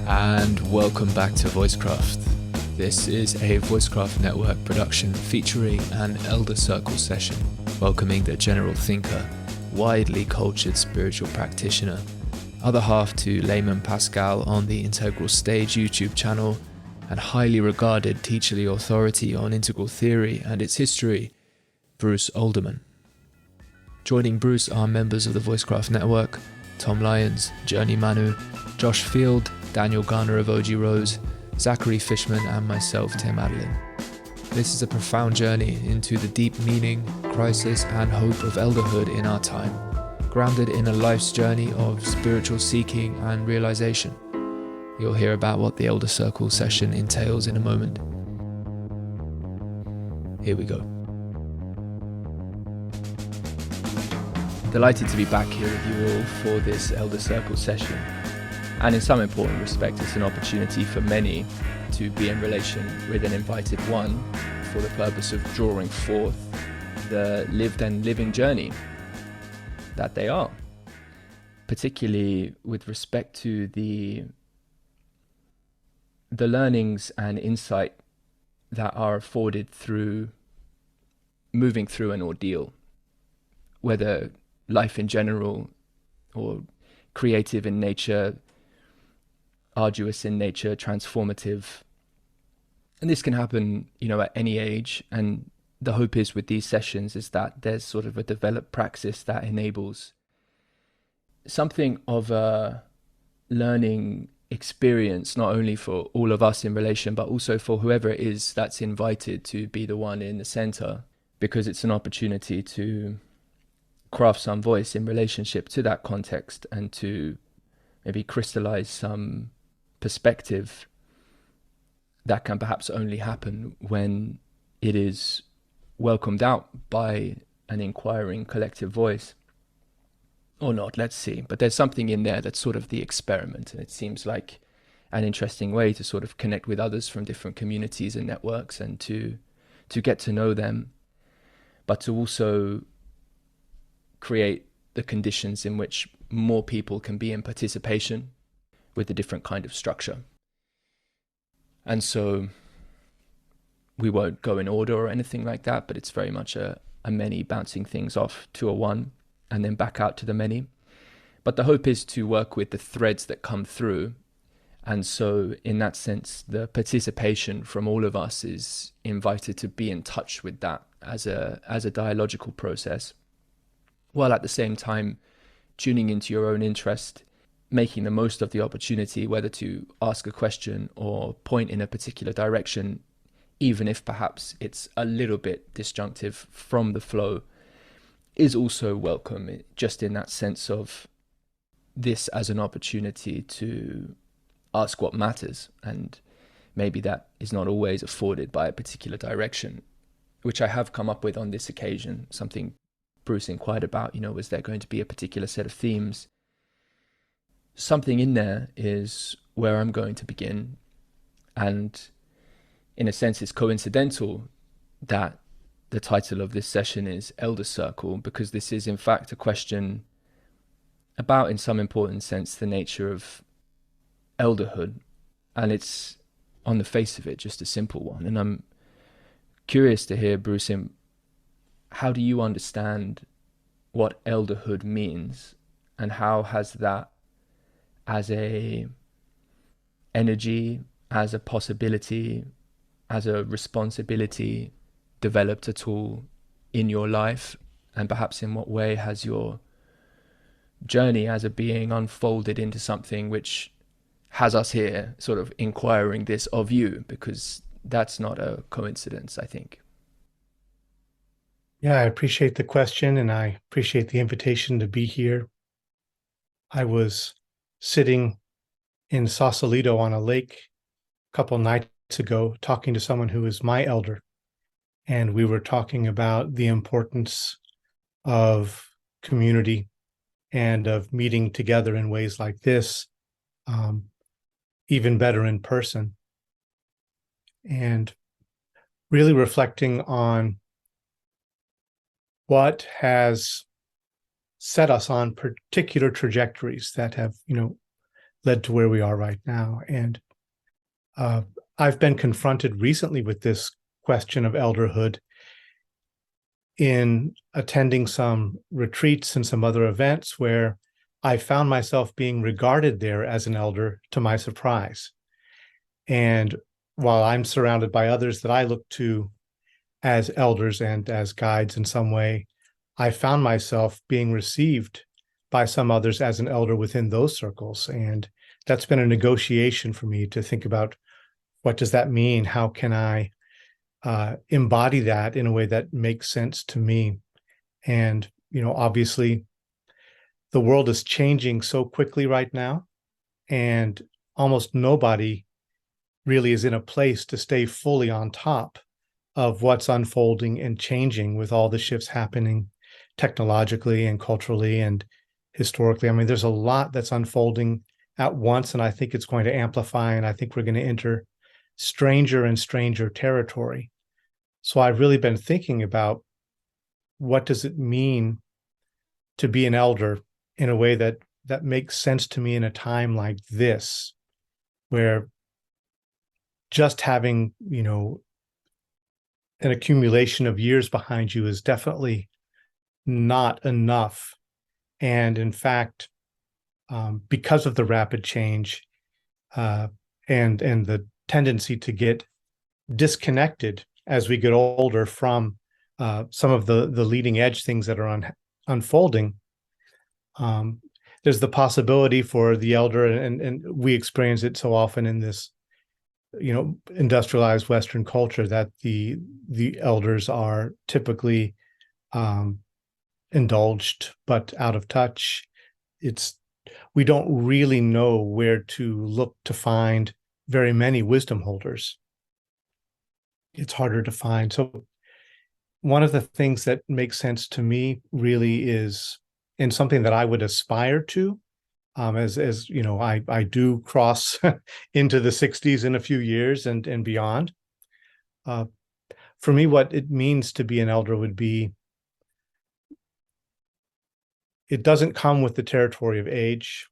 And welcome back to Voicecraft. This is a Voicecraft Network production featuring an Elder Circle session, welcoming the general thinker, widely cultured spiritual practitioner, other half to layman Pascal on the Integral Stage YouTube channel, and highly regarded teacherly authority on integral theory and its history, Bruce Alderman. Joining Bruce are members of the Voicecraft Network, Tom Lyons, Journey Manu, Josh Field, Daniel Garner of O.G.Rose, Zachary Fishman, and myself, Tim Adeline. This is a profound journey into the deep meaning, crisis, and hope of elderhood in our time, grounded in a life's journey of spiritual seeking and realization. You'll hear about what the Elder Circle session entails in a moment. Here we go. Delighted to be back here with you all for this Elder Circle session. And in some important respect, it's an opportunity for many to be in relation with an invited one for the purpose of drawing forth the lived and living journey that they are, particularly with respect to the learnings and insight that are afforded through moving through an ordeal, whether life in general or creative in nature, arduous in nature, transformative. And this can happen, at any age. And the hope is with these sessions is that there's sort of a developed praxis that enables something of a learning experience, not only for all of us in relation, but also for whoever it is that's invited to be the one in the center, because it's an opportunity to craft some voice in relationship to that context and to maybe crystallize some perspective that can perhaps only happen when it is welcomed out by an inquiring collective voice. Or not, let's see. But there's something in there that's sort of the experiment, and it seems like an interesting way to sort of connect with others from different communities and networks and to get to know them, but to also create the conditions in which more people can be in participation with a different kind of structure. And so we won't go in order or anything like that, but it's very much a many bouncing things off to a one and then back out to the many. But the hope is to work with the threads that come through. And so in that sense, the participation from all of us is invited to be in touch with that as a dialogical process, while at the same time tuning into your own interest, making the most of the opportunity, whether to ask a question or point in a particular direction, even if perhaps it's a little bit disjunctive from the flow, is also welcome, just in that sense of this as an opportunity to ask what matters. And maybe that is not always afforded by a particular direction, which I have come up with on this occasion. Something Bruce inquired about, was there going to be a particular set of themes? Something in there is where I'm going to begin. And in a sense, it's coincidental that the title of this session is Elder Circle, because this is in fact a question about, in some important sense, the nature of elderhood. And it's, on the face of it, just a simple one. And I'm curious to hear, Bruce, how do you understand what elderhood means, and how has that as a energy, as a possibility, as a responsibility developed at all in your life? And perhaps in what way has your journey as a being unfolded into something which has us here sort of inquiring this of you? Because that's not a coincidence, I think. Yeah, I appreciate the question, and I appreciate the invitation to be here. I was sitting in Sausalito on a lake a couple nights ago talking to someone who is my elder, and we were talking about the importance of community and of meeting together in ways like this, even better in person, and really reflecting on what has set us on particular trajectories that have, led to where we are right now. And uh, I've been confronted recently with this question of elderhood in attending some retreats and some other events where I found myself being regarded there as an elder, to my surprise. And while I'm surrounded by others that I look to as elders and as guides in some way, I found myself being received by some others as an elder within those circles. And that's been a negotiation for me to think about, what does that mean? How can I embody that in a way that makes sense to me? And, obviously, the world is changing so quickly right now, and almost nobody really is in a place to stay fully on top of what's unfolding and changing with all the shifts happening technologically and culturally and historically. I mean, there's a lot that's unfolding at once, and I think it's going to amplify, and I think we're going to enter stranger and stranger territory. So I've really been thinking about, what does it mean to be an elder in a way that makes sense to me in a time like this, where just having, an accumulation of years behind you is definitely not enough. And in fact, because of the rapid change and the tendency to get disconnected as we get older from some of the leading edge things that are unfolding, there's the possibility for the elder, and we experience it so often in this, industrialized Western culture, that the elders are typically indulged but out of touch. We don't really know where to look to find very many wisdom holders. It's harder to find. So one of the things that makes sense to me really is, and something that I would aspire to, as I do cross into the 60s in a few years and beyond. For me, what it means to be an elder would be, it doesn't come with the territory of age.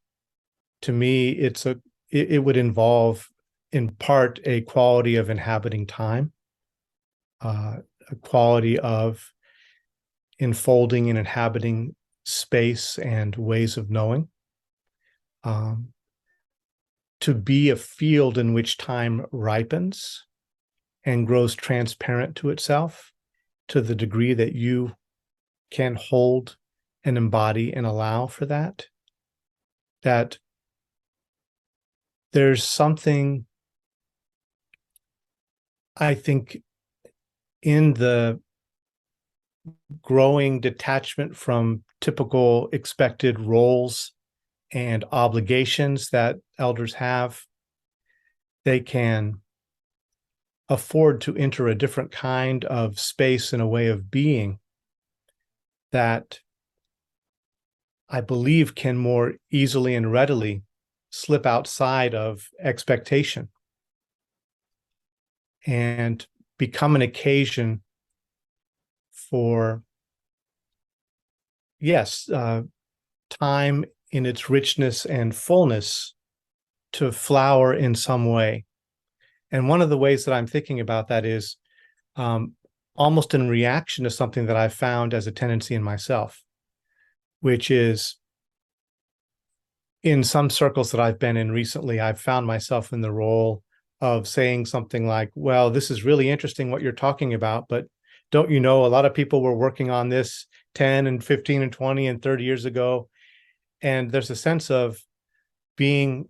To me, it would involve, in part, a quality of inhabiting time, a quality of enfolding and inhabiting space and ways of knowing, to be a field in which time ripens and grows transparent to itself, to the degree that you can hold and embody and allow for that. That there's something, I think, in the growing detachment from typical expected roles and obligations that elders have. They can afford to enter a different kind of space and a way of being that I believe can more easily and readily slip outside of expectation and become an occasion for, yes, time in its richness and fullness to flower in some way. And one of the ways that I'm thinking about that is almost in reaction to something that I've found as a tendency in myself, which is, in some circles that I've been in recently, I've found myself in the role of saying something like, well, this is really interesting what you're talking about, but don't you know, a lot of people were working on this 10 and 15 and 20 and 30 years ago. And there's a sense of being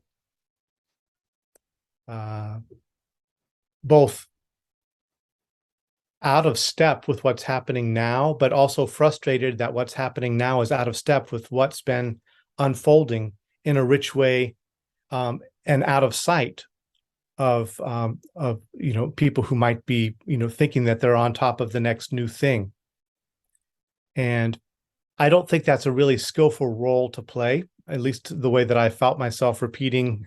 both out of step with what's happening now, but also frustrated that what's happening now is out of step with what's been unfolding in a rich way, and out of sight of people who might be thinking that they're on top of the next new thing. And I don't think that's a really skillful role to play, at least the way that I felt myself repeating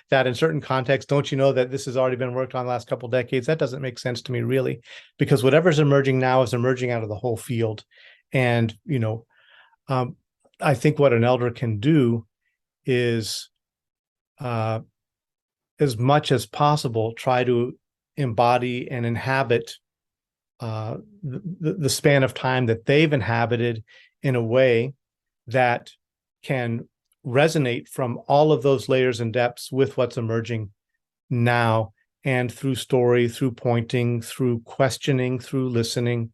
that in certain contexts. Don't you know that this has already been worked on the last couple of decades? That doesn't make sense to me, really, because whatever's emerging now is emerging out of the whole field. And, I think what an elder can do is as much as possible, try to embody and inhabit the span of time that they've inhabited in a way that can resonate from all of those layers and depths with what's emerging now, and through story, through pointing, through questioning, through listening,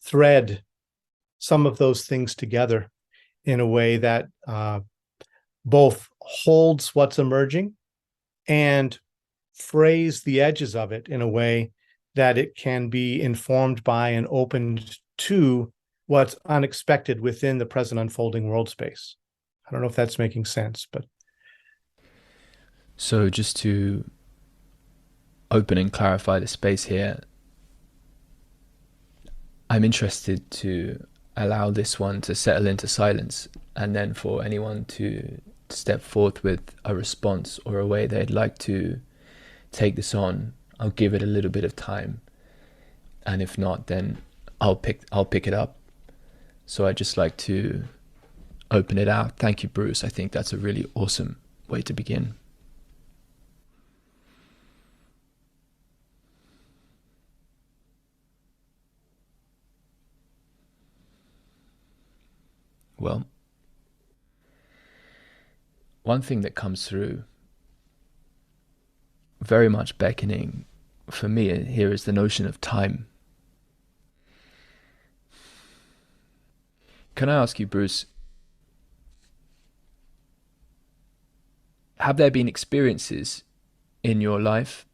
thread some of those things together in a way that both holds what's emerging and phrase the edges of it in a way that it can be informed by and opened to what's unexpected within the present unfolding world space. I don't know if that's making sense, but. So just to open and clarify the space here, I'm interested to allow this one to settle into silence, and then for anyone to step forth with a response or a way they'd like to take this on. I'll give it a little bit of time, and if not, then I'll pick it up. So I'd just like to open it out. Thank you, Bruce. I think that's a really awesome way to begin. Well, one thing that comes through very much beckoning for me here is the notion of time. Can I ask you, Bruce, have there been experiences in your life,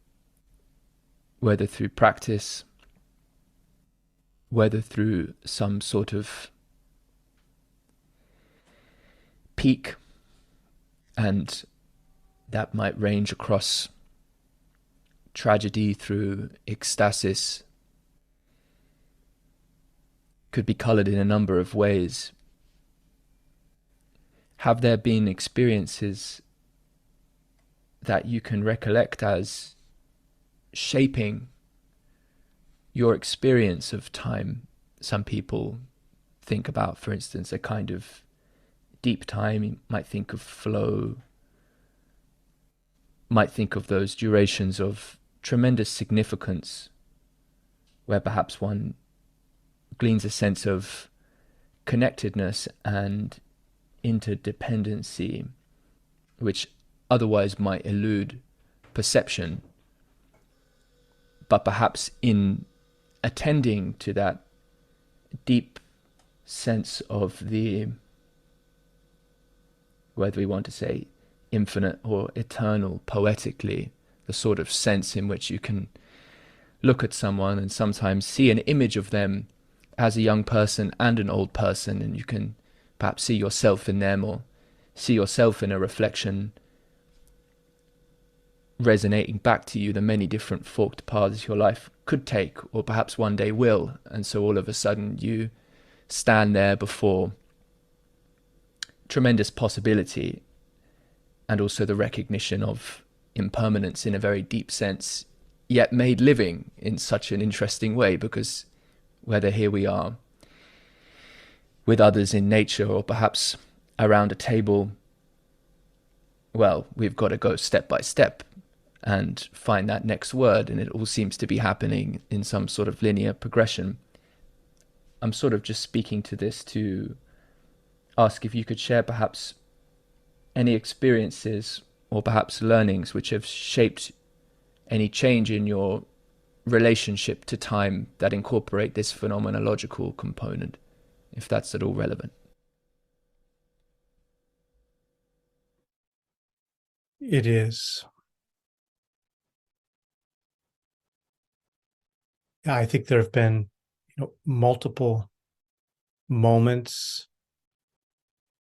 whether through practice, whether through some sort of peak, and that might range across tragedy through ecstasis, could be colored in a number of ways. Have there been experiences that you can recollect as shaping your experience of time? Some people think about, for instance, a kind of deep time. You might think of flow, might think of those durations of tremendous significance where perhaps one gleans a sense of connectedness and interdependency, which otherwise might elude perception. But perhaps in attending to that deep sense of the, whether we want to say infinite or eternal poetically, the sort of sense in which you can look at someone and sometimes see an image of them as a young person and an old person, and you can perhaps see yourself in them or see yourself in a reflection resonating back to you the many different forked paths your life could take, or perhaps one day will. And so all of a sudden you stand there before tremendous possibility and also the recognition of impermanence in a very deep sense, yet made living in such an interesting way, because whether here we are with others in nature or perhaps around a table, well, we've got to go step by step and find that next word, and it all seems to be happening in some sort of linear progression. I'm sort of just speaking to this to ask if you could share perhaps any experiences or perhaps learnings which have shaped any change in your relationship to time that incorporate this phenomenological component, if that's at all relevant. It is. Yeah, I think there have been, multiple moments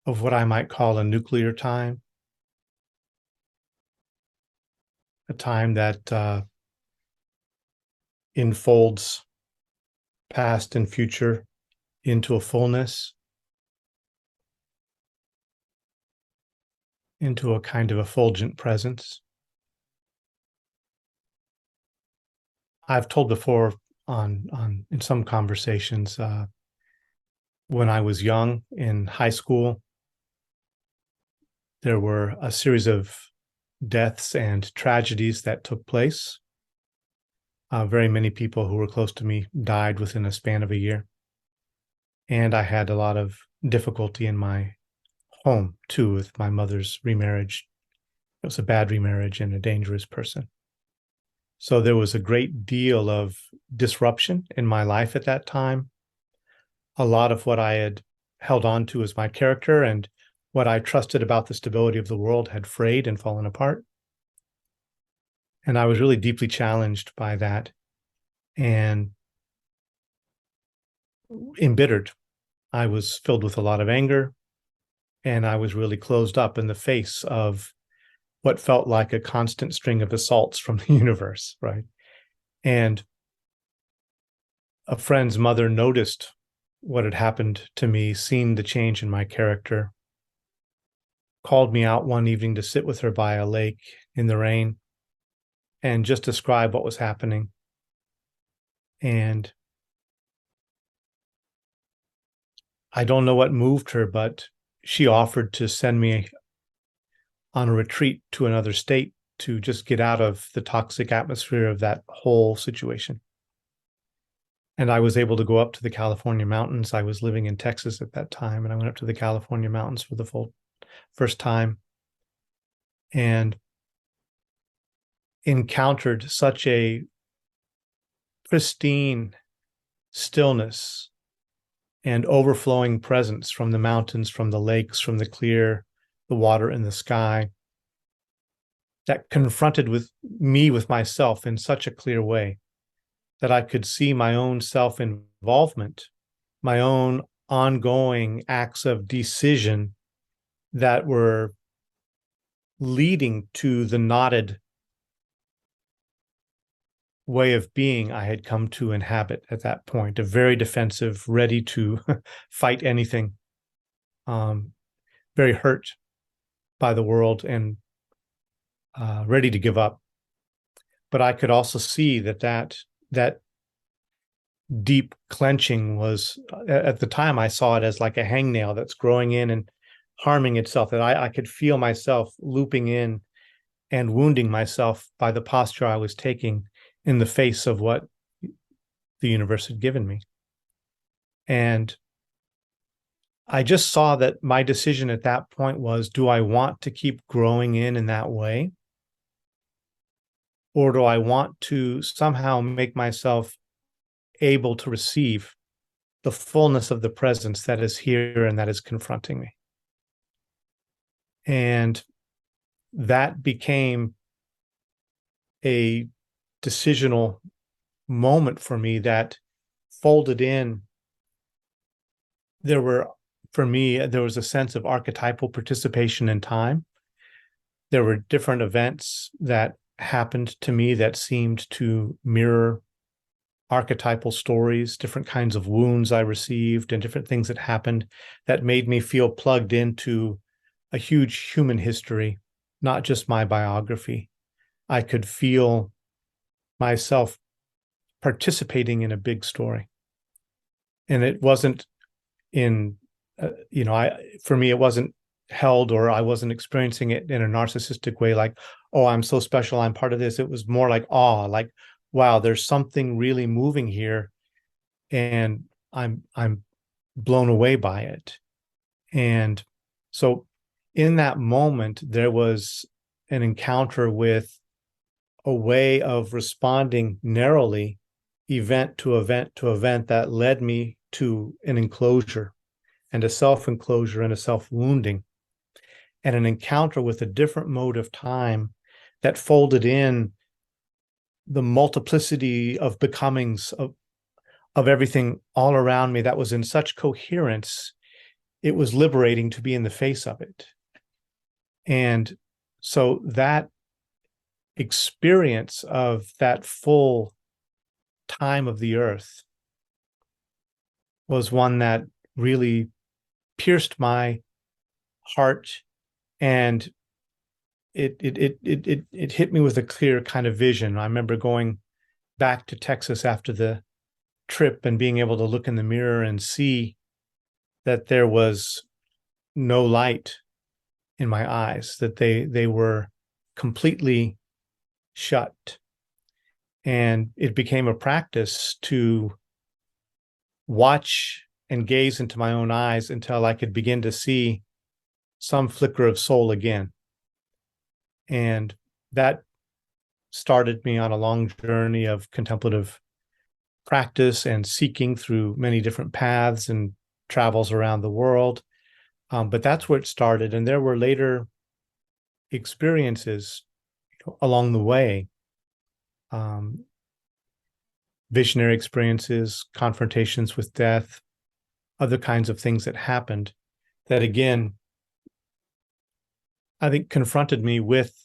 of what I might call a nuclear time, a time that enfolds past and future into a fullness, into a kind of effulgent presence. I've told before on in some conversations, when I was young in high school, There were a series of deaths and tragedies that took place. Very many people who were close to me died within a span of a year. And I had a lot of difficulty in my home, too, with my mother's remarriage. It was a bad remarriage and a dangerous person. So there was a great deal of disruption in my life at that time. A lot of what I had held on to as my character and what I trusted about the stability of the world had frayed and fallen apart. And I was really deeply challenged by that and embittered. I was filled with a lot of anger, and I was really closed up in the face of what felt like a constant string of assaults from the universe, right? And a friend's mother noticed what had happened to me, seen the change in my character, called me out one evening to sit with her by a lake in the rain and just describe what was happening. And I don't know what moved her, but she offered to send me on a retreat to another state to just get out of the toxic atmosphere of that whole situation. And I was able to go up to the California mountains. I was living in Texas at that time, and I went up to the California mountains for the first time and encountered such a pristine stillness and overflowing presence from the mountains, from the lakes, from the water in the sky, that confronted with myself in such a clear way that I could see my own self-involvement, my own ongoing acts of decision that were leading to the knotted way of being I had come to inhabit at that point, a very defensive, ready to fight anything, very hurt by the world and ready to give up. But I could also see that deep clenching was, at the time, I saw it as like a hangnail that's growing in and harming itself, that I could feel myself looping in and wounding myself by the posture I was taking in the face of what the universe had given me. And I just saw that my decision at that point was, do I want to keep growing in that way? Or do I want to somehow make myself able to receive the fullness of the presence that is here and that is confronting me? And that became a decisional moment for me that folded in. There was a sense of archetypal participation in time. There were different events that happened to me that seemed to mirror archetypal stories, different kinds of wounds I received, and different things that happened that made me feel plugged into a huge human history, not just my biography. I could feel myself participating in a big story. And it wasn't for me, it wasn't held, or I wasn't experiencing it in a narcissistic way, like, oh, I'm so special, I'm part of this. It was more like awe, like, wow, there's something really moving here, and I'm blown away by it. And so in that moment, there was an encounter with a way of responding narrowly, event to event to event, that led me to an enclosure and a self-enclosure and a self-wounding, and an encounter with a different mode of time that folded in the multiplicity of becomings of everything all around me that was in such coherence. It was liberating to be in the face of it. And so that experience of that full time of the earth was one that really pierced my heart, and it hit me with a clear kind of vision. I remember going back to Texas after the trip and being able to look in the mirror and see that there was no light in my eyes, that they were completely shut. And it became a practice to watch and gaze into my own eyes until I could begin to see some flicker of soul again. And that started me on a long journey of contemplative practice and seeking through many different paths and travels around the world. But that's where it started. And there were later experiences along the way, visionary experiences, confrontations with death, other kinds of things that happened that, again, I think confronted me with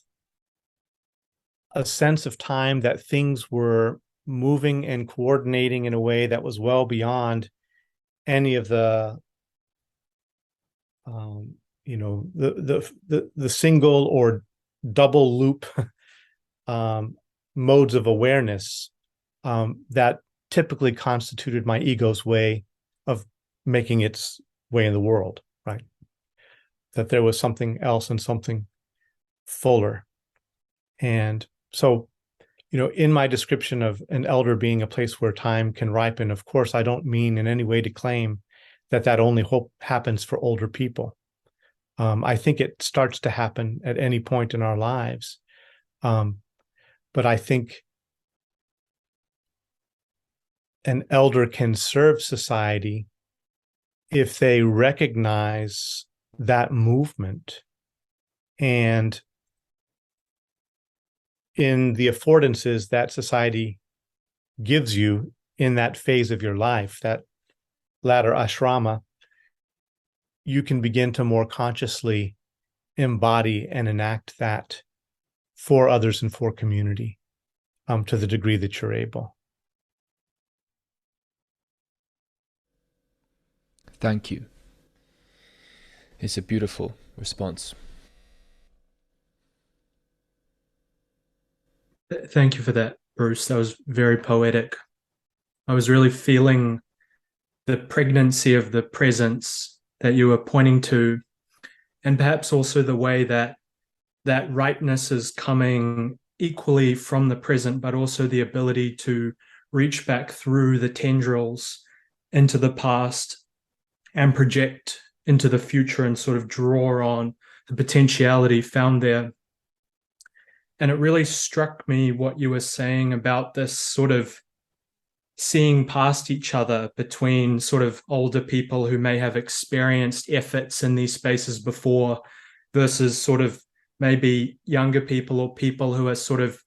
a sense of time that things were moving and coordinating in a way that was well beyond any of the the single or double loop modes of awareness that typically constituted my ego's way of making its way in the world, right? That there was something else and something fuller. And so, in my description of an elder being a place where time can ripen, of course, I don't mean in any way to claim that only happens for older people. I think it starts to happen at any point in our lives. But I think an elder can serve society if they recognize that movement and in the affordances that society gives you in that phase of your life, that latter ashrama, you can begin to more consciously embody and enact that for others and for community, to the degree that you're able. Thank you. It's a beautiful response. Thank you for that, Bruce. That was very poetic. I was really feeling the pregnancy of the presence that you were pointing to, and perhaps also the way that rightness is coming equally from the present, but also the ability to reach back through the tendrils into the past and project into the future and sort of draw on the potentiality found there. And it really struck me what you were saying about this sort of seeing past each other between sort of older people who may have experienced efforts in these spaces before versus sort of maybe younger people or people who are sort of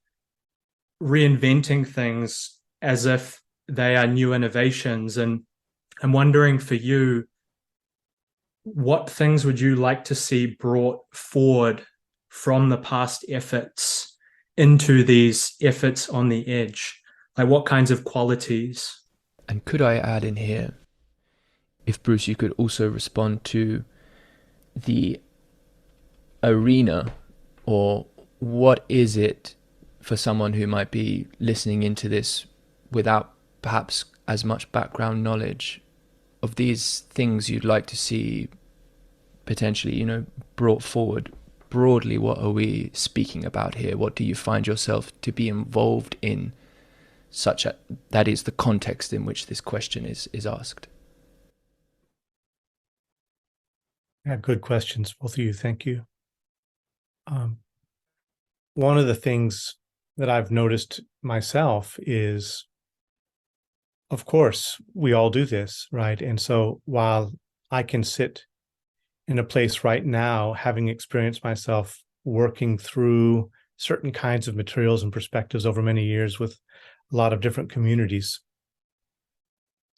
reinventing things as if they are new innovations. And I'm wondering for you, what things would you like to see brought forward from the past efforts into these efforts on the edge? Like what kinds of qualities? And could I add in here, if Bruce, you could also respond to the arena, or what is it for someone who might be listening into this without perhaps as much background knowledge of these things you'd like to see potentially, brought forward? Broadly, what are we speaking about here? What do you find yourself to be involved in, that is the context in which this question is asked? Yeah, good questions, both of you. Thank you. One of the things that I've noticed myself is, of course, we all do this, right? And so while I can sit in a place right now, having experienced myself working through certain kinds of materials and perspectives over many years with a lot of different communities,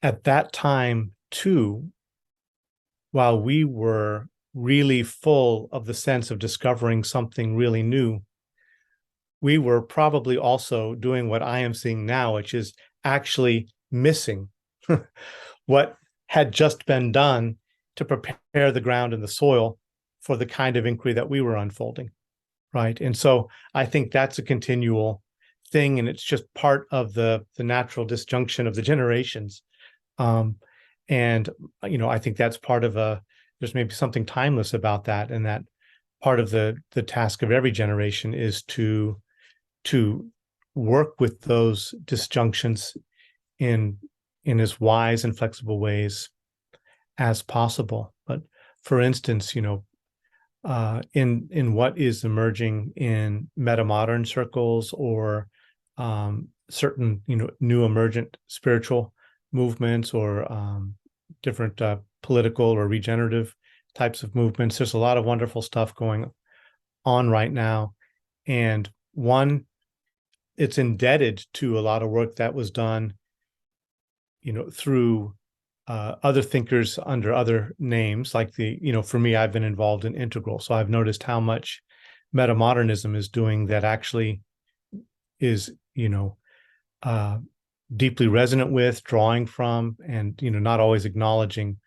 at that time too, while we were really full of the sense of discovering something really new, we were probably also doing what I am seeing now, which is actually missing what had just been done to prepare the ground and the soil for the kind of inquiry that we were unfolding, right? And so I think that's a continual thing, and it's just part of the natural disjunction of the generations. And I think that's part of there's maybe something timeless about that, and that part of the task of every generation is to work with those disjunctions in as wise and flexible ways as possible. But for instance, in what is emerging in metamodern circles or certain new emergent spiritual movements or different political or regenerative types of movements, there's a lot of wonderful stuff going on right now. And one, it's indebted to a lot of work that was done through other thinkers under other names, like for me, I've been involved in Integral. So I've noticed how much metamodernism is doing that actually is, deeply resonant with, drawing from, and, not always acknowledging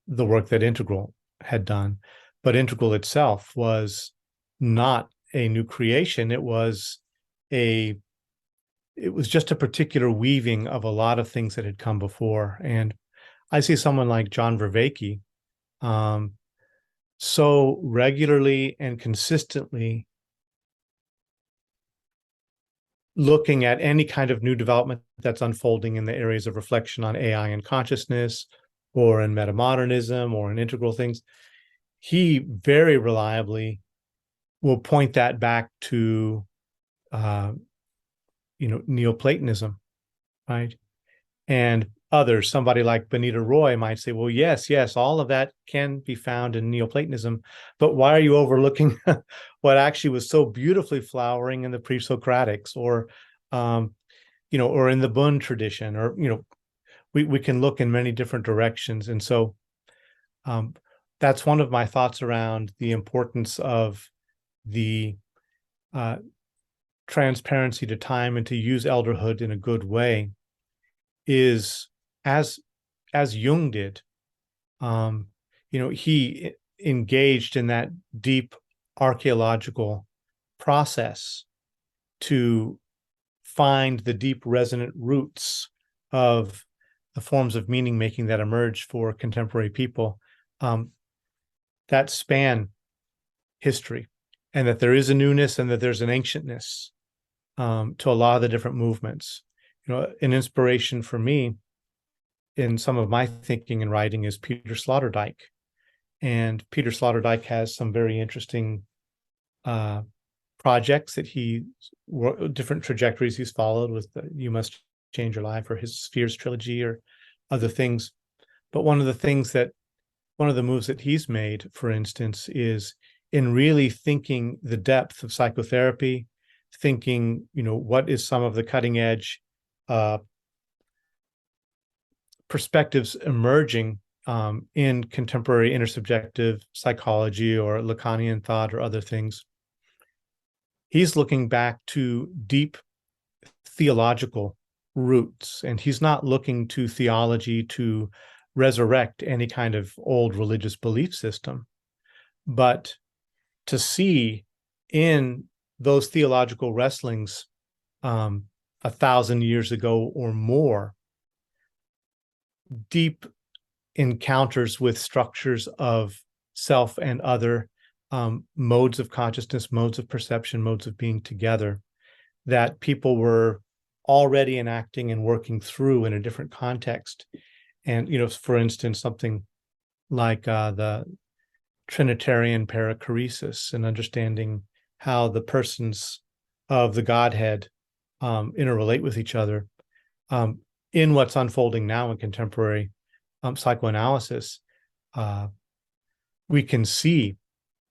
the work that Integral had done. But Integral itself was not a new creation. It was just a particular weaving of a lot of things that had come before. And I see someone like John Vervaeke so regularly and consistently looking at any kind of new development that's unfolding in the areas of reflection on AI and consciousness, or in metamodernism, or in integral things. He very reliably will point that back to Neoplatonism, right? And others, somebody like Benita Roy might say, well, yes, all of that can be found in Neoplatonism, but why are you overlooking what actually was so beautifully flowering in the pre-Socratics, or or in the Bund tradition, or we can look in many different directions. And so that's one of my thoughts around the importance of the transparency to time and to use elderhood in a good way, is as Jung did. He engaged in that deep archaeological process to find the deep resonant roots of the forms of meaning making that emerge for contemporary people that span history, and that there is a newness and that there's an ancientness to a lot of the different movements. An inspiration for me in some of my thinking and writing is Peter Sloterdijk. And Peter Sloterdijk has some very interesting projects that different trajectories he's followed with You Must Change Your Life, or his Spheres trilogy, or other things. But one of the moves that he's made, for instance, is in really thinking the depth of psychotherapy, thinking, what is some of the cutting edge perspectives emerging in contemporary intersubjective psychology or Lacanian thought or other things. He's looking back to deep theological roots, and he's not looking to theology to resurrect any kind of old religious belief system, but to see in those theological wrestlings 1,000 years ago or more, deep encounters with structures of self and other, modes of consciousness, modes of perception, modes of being together, that people were already enacting and working through in a different context. And, for instance, something like the Trinitarian perichoresis, and understanding how the persons of the Godhead interrelate with each other, in what's unfolding now in contemporary psychoanalysis. We can see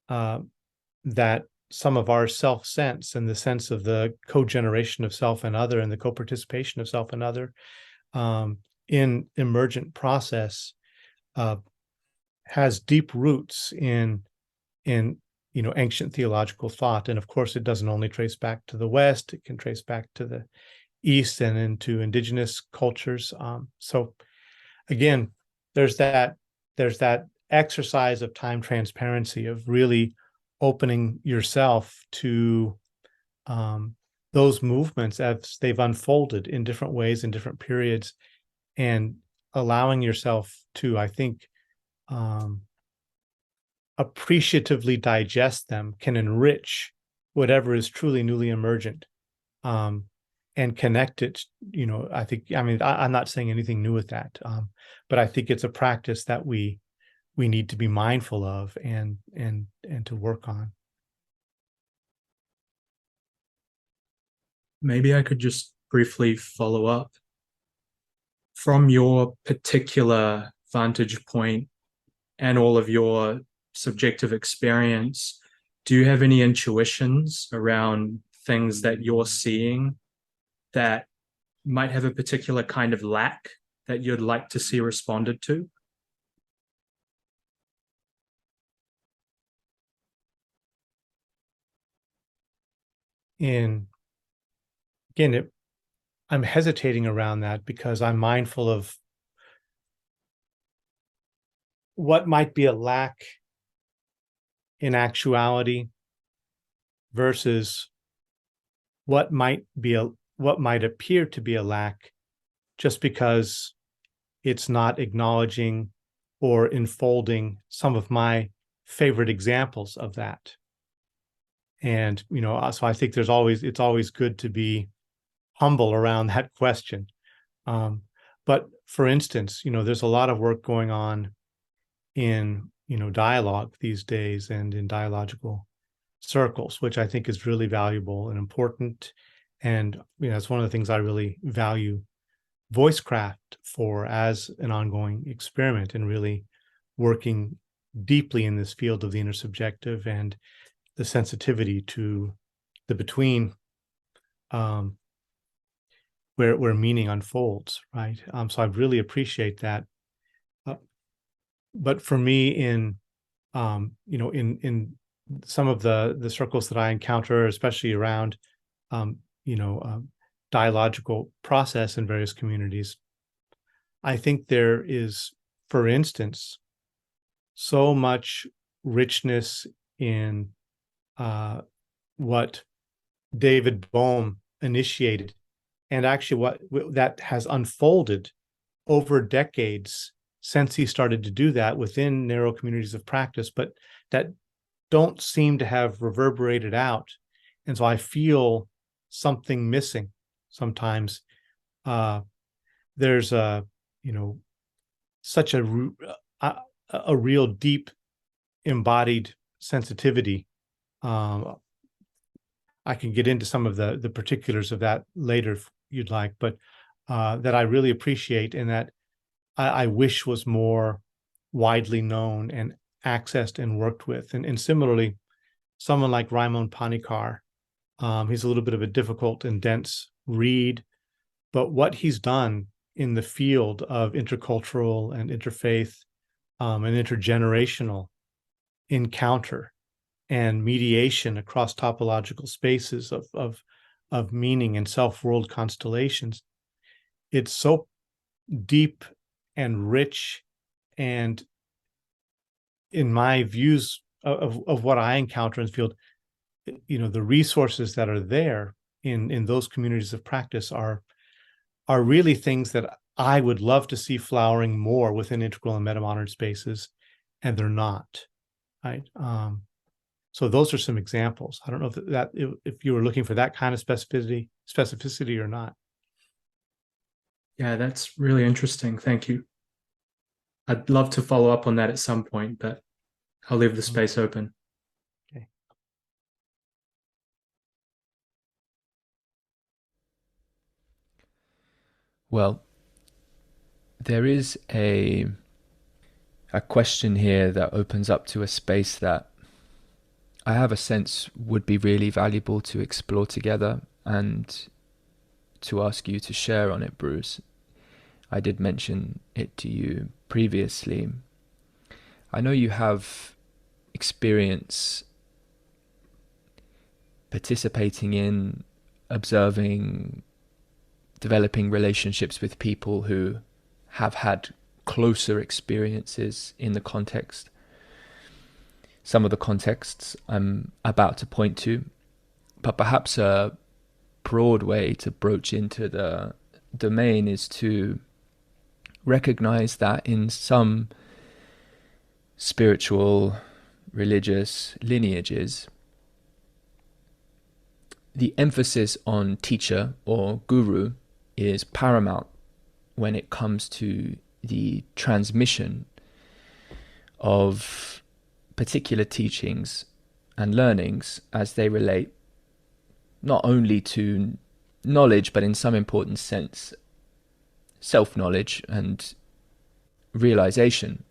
that some of our self-sense, and the sense of the co-generation of self and other, and the co-participation of self and other in emergent process, has deep roots in ancient theological thought. And of course, it doesn't only trace back to the West; it can trace back to the East and into indigenous cultures. So again, there's that exercise of time transparency, of really opening yourself to those movements as they've unfolded in different ways in different periods, and allowing yourself to, I think, appreciatively digest them can enrich whatever is truly newly emergent, and connect it. I'm not saying anything new with that, but I think it's a practice that we need to be mindful of and to work on. Maybe I could just briefly follow up. From your particular vantage point and all of your subjective experience, do you have any intuitions around things that you're seeing that might have a particular kind of lack that you'd like to see responded to? And again, I'm hesitating around that because I'm mindful of what might be a lack in actuality versus what might appear to be a lack just because it's not acknowledging or enfolding some of my favorite examples of that. And so I think it's always good to be humble around that question. But for instance, there's a lot of work going on in dialogue these days and in dialogical circles, which I think is really valuable and important. And it's one of the things I really value voicecraft for as an ongoing experiment, and really working deeply in this field of the intersubjective and the sensitivity to the between, where meaning unfolds, right? So I really appreciate that. But for me, in some of the circles that I encounter, especially around dialogical process in various communities, I think there is, for instance, so much richness in what David Bohm initiated, and actually what that has unfolded over decades since he started to do that within narrow communities of practice, but that don't seem to have reverberated out. And so I feel something missing sometimes. There's such a real deep embodied sensitivity. I can get into some of the particulars of that later if you'd like, but that I really appreciate, and that I wish was more widely known and accessed and worked with. And similarly, someone like Raimon Panikar, he's a little bit of a difficult and dense read, but what he's done in the field of intercultural and interfaith and intergenerational encounter and mediation across topological spaces of meaning and self-world constellations, it's so deep and rich, and in my views of what I encounter in the field, the resources that are there in those communities of practice are really things that I would love to see flowering more within integral and metamodern spaces, and they're not, right? So those are some examples. I don't know if you were looking for that kind of specificity or not. Yeah, that's really interesting. Thank you. I'd love to follow up on that at some point, but I'll leave the space open. Okay. Well, there is a question here that opens up to a space that I have a sense would be really valuable to explore together, and to ask you to share on it, Bruce. I did mention it to you previously. I know you have experience participating in, observing, developing relationships with people who have had closer experiences in the context. Some of the contexts I'm about to point to, but perhaps a broad way to broach into the domain is to recognize that in some spiritual, religious lineages, the emphasis on teacher or guru is paramount when it comes to the transmission of particular teachings and learnings as they relate not only to knowledge, but in some important sense, self-knowledge and realization,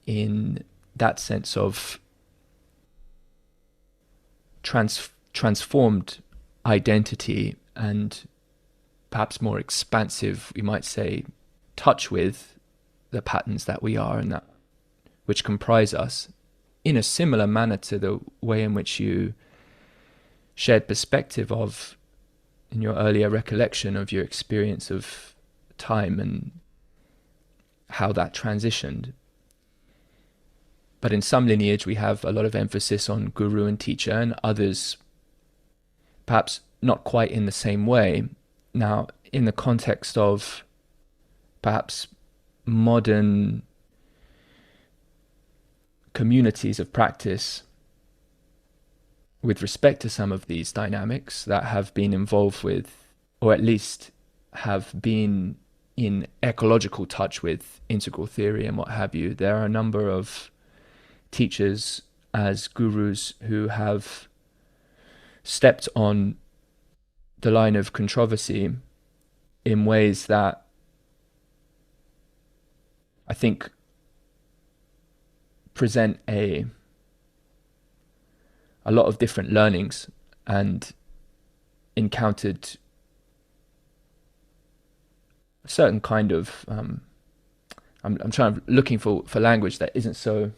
in that sense of transformed identity and perhaps more expansive, we might say, touch with the patterns that we are and that which comprise us, in a similar manner to the way in which you shared perspective of, in your earlier recollection of your experience of time and how that transitioned. But in some lineage, we have a lot of emphasis on guru and teacher, and others perhaps not quite in the same way. Now, in the context of perhaps modern communities of practice, with respect to some of these dynamics that have been involved with, or at least have been in ecological touch with integral theory and what have you, there are a number of teachers as gurus who have stepped on the line of controversy in ways that I think present a lot of different learnings, and encountered a certain kind of I'm looking for language that isn't so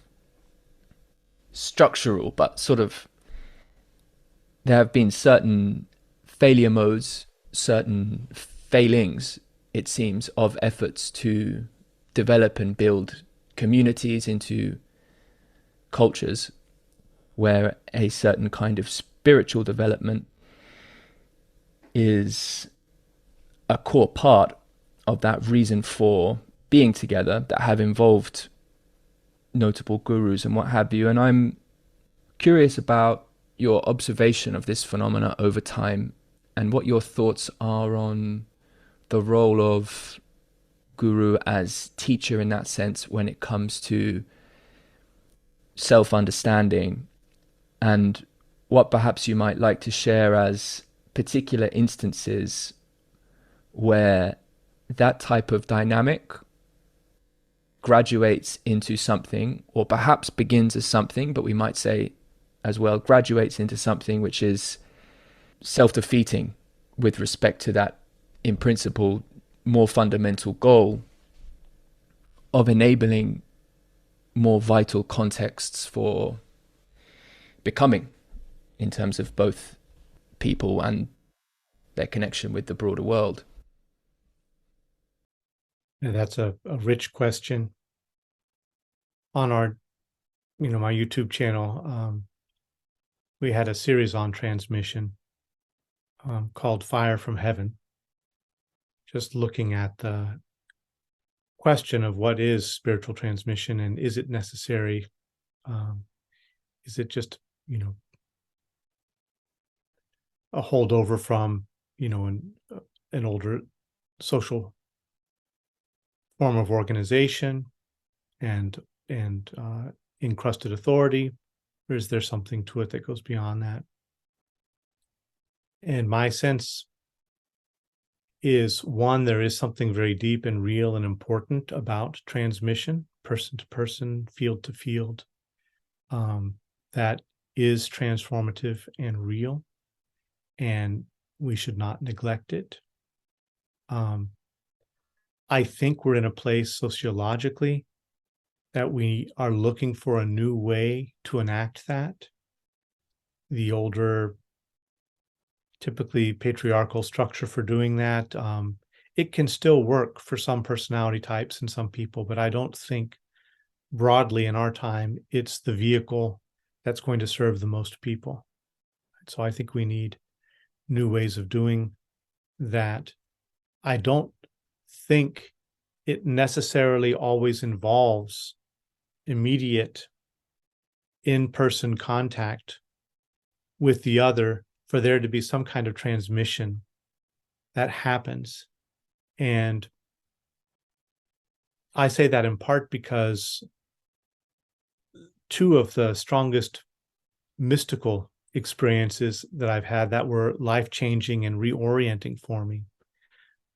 structural, but sort of there have been certain failure modes, certain failings, it seems, of efforts to develop and build communities into cultures where a certain kind of spiritual development is a core part of that reason for being together, that have involved notable gurus and what have you. And I'm curious about your observation of this phenomena over time and what your thoughts are on the role of guru as teacher in that sense when it comes to self-understanding, and what perhaps you might like to share as particular instances where that type of dynamic graduates into something, or perhaps begins as something, but we might say as well graduates into something which is self-defeating with respect to that, in principle, more fundamental goal of enabling more vital contexts for becoming, in terms of both people and their connection with the broader world. And that's a rich question. On our, my YouTube channel, we had a series on transmission called Fire from Heaven, just looking at the question of what is spiritual transmission and is it necessary? Is it just, a holdover from, an older social form of organization and encrusted authority, or is there something to it that goes beyond that? And my sense is, one, there is something very deep and real and important about transmission, person to person, field to field, that is transformative and real, and we should not neglect it. I think we're in a place sociologically that we are looking for a new way to enact that. The older, typically patriarchal structure for doing that, it can still work for some personality types and some people, but I don't think broadly in our time it's the vehicle that's going to serve the most people. So I think we need new ways of doing that. I don't think it necessarily always involves immediate in-person contact with the other for there to be some kind of transmission that happens. And I say that in part because two of the strongest mystical experiences that I've had that were life-changing and reorienting for me,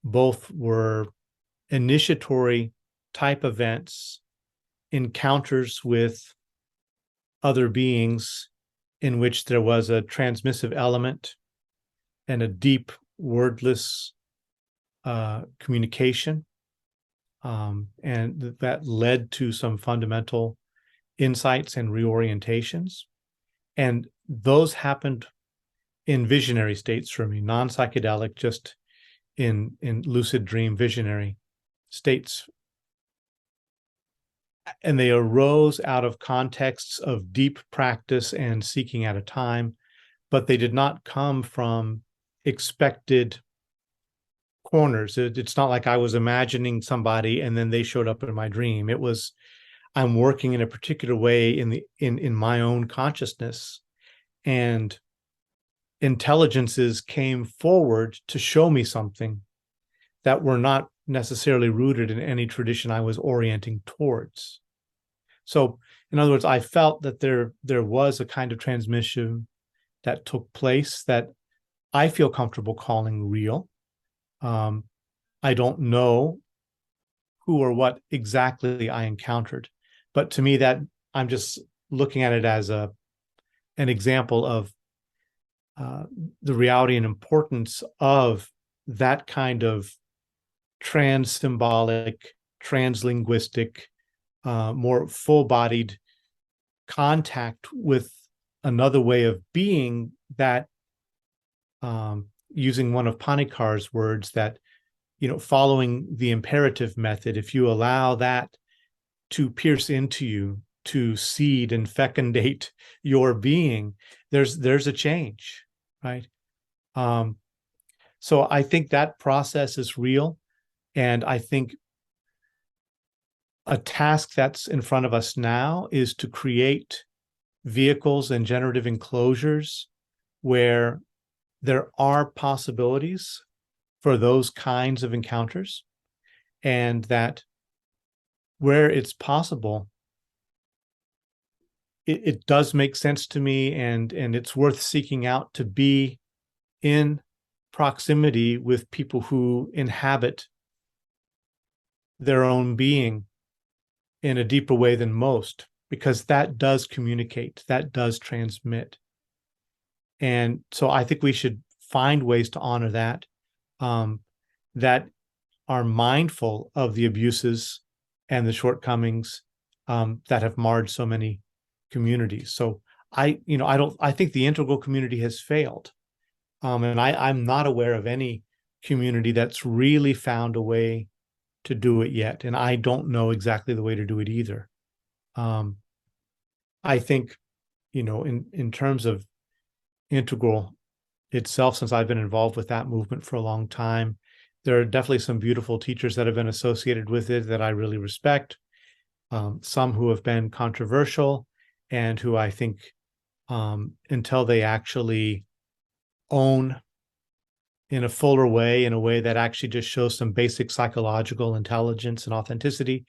both were initiatory type events, encounters with other beings in which there was a transmissive element and a deep wordless communication. And that led to some fundamental insights and reorientations. And those happened in visionary states for me, non-psychedelic, just in lucid dream visionary states. And they arose out of contexts of deep practice and seeking at a time, but they did not come from expected corners. It's not like I was imagining somebody and then they showed up in my dream. It was, I'm working in a particular way in my own consciousness, and intelligences came forward to show me something that were not necessarily rooted in any tradition I was orienting towards. So, in other words, I felt that there was a kind of transmission that took place that I feel comfortable calling real. I don't know who or what exactly I encountered, but to me, that I'm just looking at it as an example of the reality and importance of that kind of trans-symbolic, trans-linguistic, more full-bodied contact with another way of being that, using one of Panikar's words, that, following the imperative method, if you allow that to pierce into you, to seed and fecundate your being, there's a change, right? So I think that process is real. And I think a task that's in front of us now is to create vehicles and generative enclosures where there are possibilities for those kinds of encounters, and that where it's possible, it does make sense to me, and it's worth seeking out to be in proximity with people who inhabit their own being in a deeper way than most, because that does communicate, that does transmit. And so I think we should find ways to honor that, that are mindful of the abuses and the shortcomings that have marred so many communities. So I think the integral community has failed. And I'm not aware of any community that's really found a way to do it yet. And I don't know exactly the way to do it either. I think, in terms of integral itself, since I've been involved with that movement for a long time, there are definitely some beautiful teachers that have been associated with it that I really respect. Some who have been controversial, and who I think, until they actually own in a fuller way, in a way that actually just shows some basic psychological intelligence and authenticity,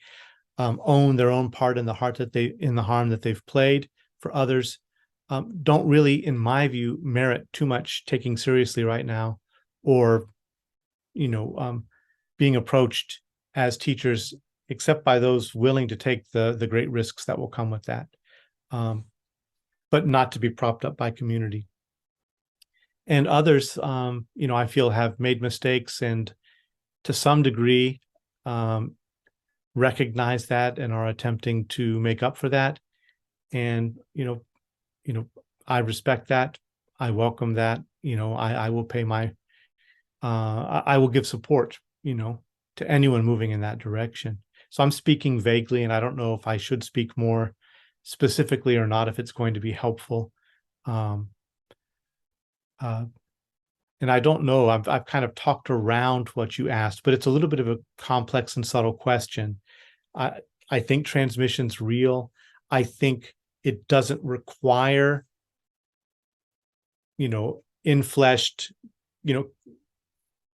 own their own part in the harm that they've played for others, don't really, in my view, merit too much taking seriously right now, or being approached as teachers, except by those willing to take the great risks that will come with that, but not to be propped up by community. And others, I feel, have made mistakes, and to some degree recognize that and are attempting to make up for that. And I respect that. I welcome that. I will pay my I will give support, to anyone moving in that direction. So I'm speaking vaguely, and I don't know if I should speak more specifically or not, if it's going to be helpful. And I don't know, I've kind of talked around what you asked, but it's a little bit of a complex and subtle question. I think transmission's real. I think it doesn't require, in-fleshed,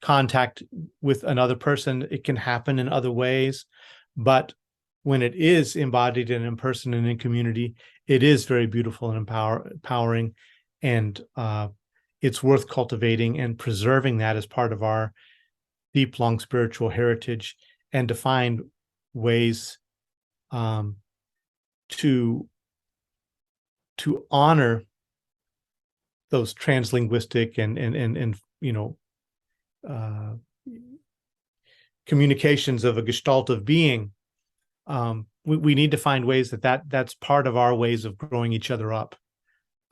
contact with another person. It can happen in other ways, but when it is embodied and in person and in community, it is very beautiful and empowering, and it's worth cultivating and preserving that as part of our deep, long spiritual heritage, and to find ways to honor those translinguistic and communications of a gestalt of being. We need to find ways that's part of our ways of growing each other up,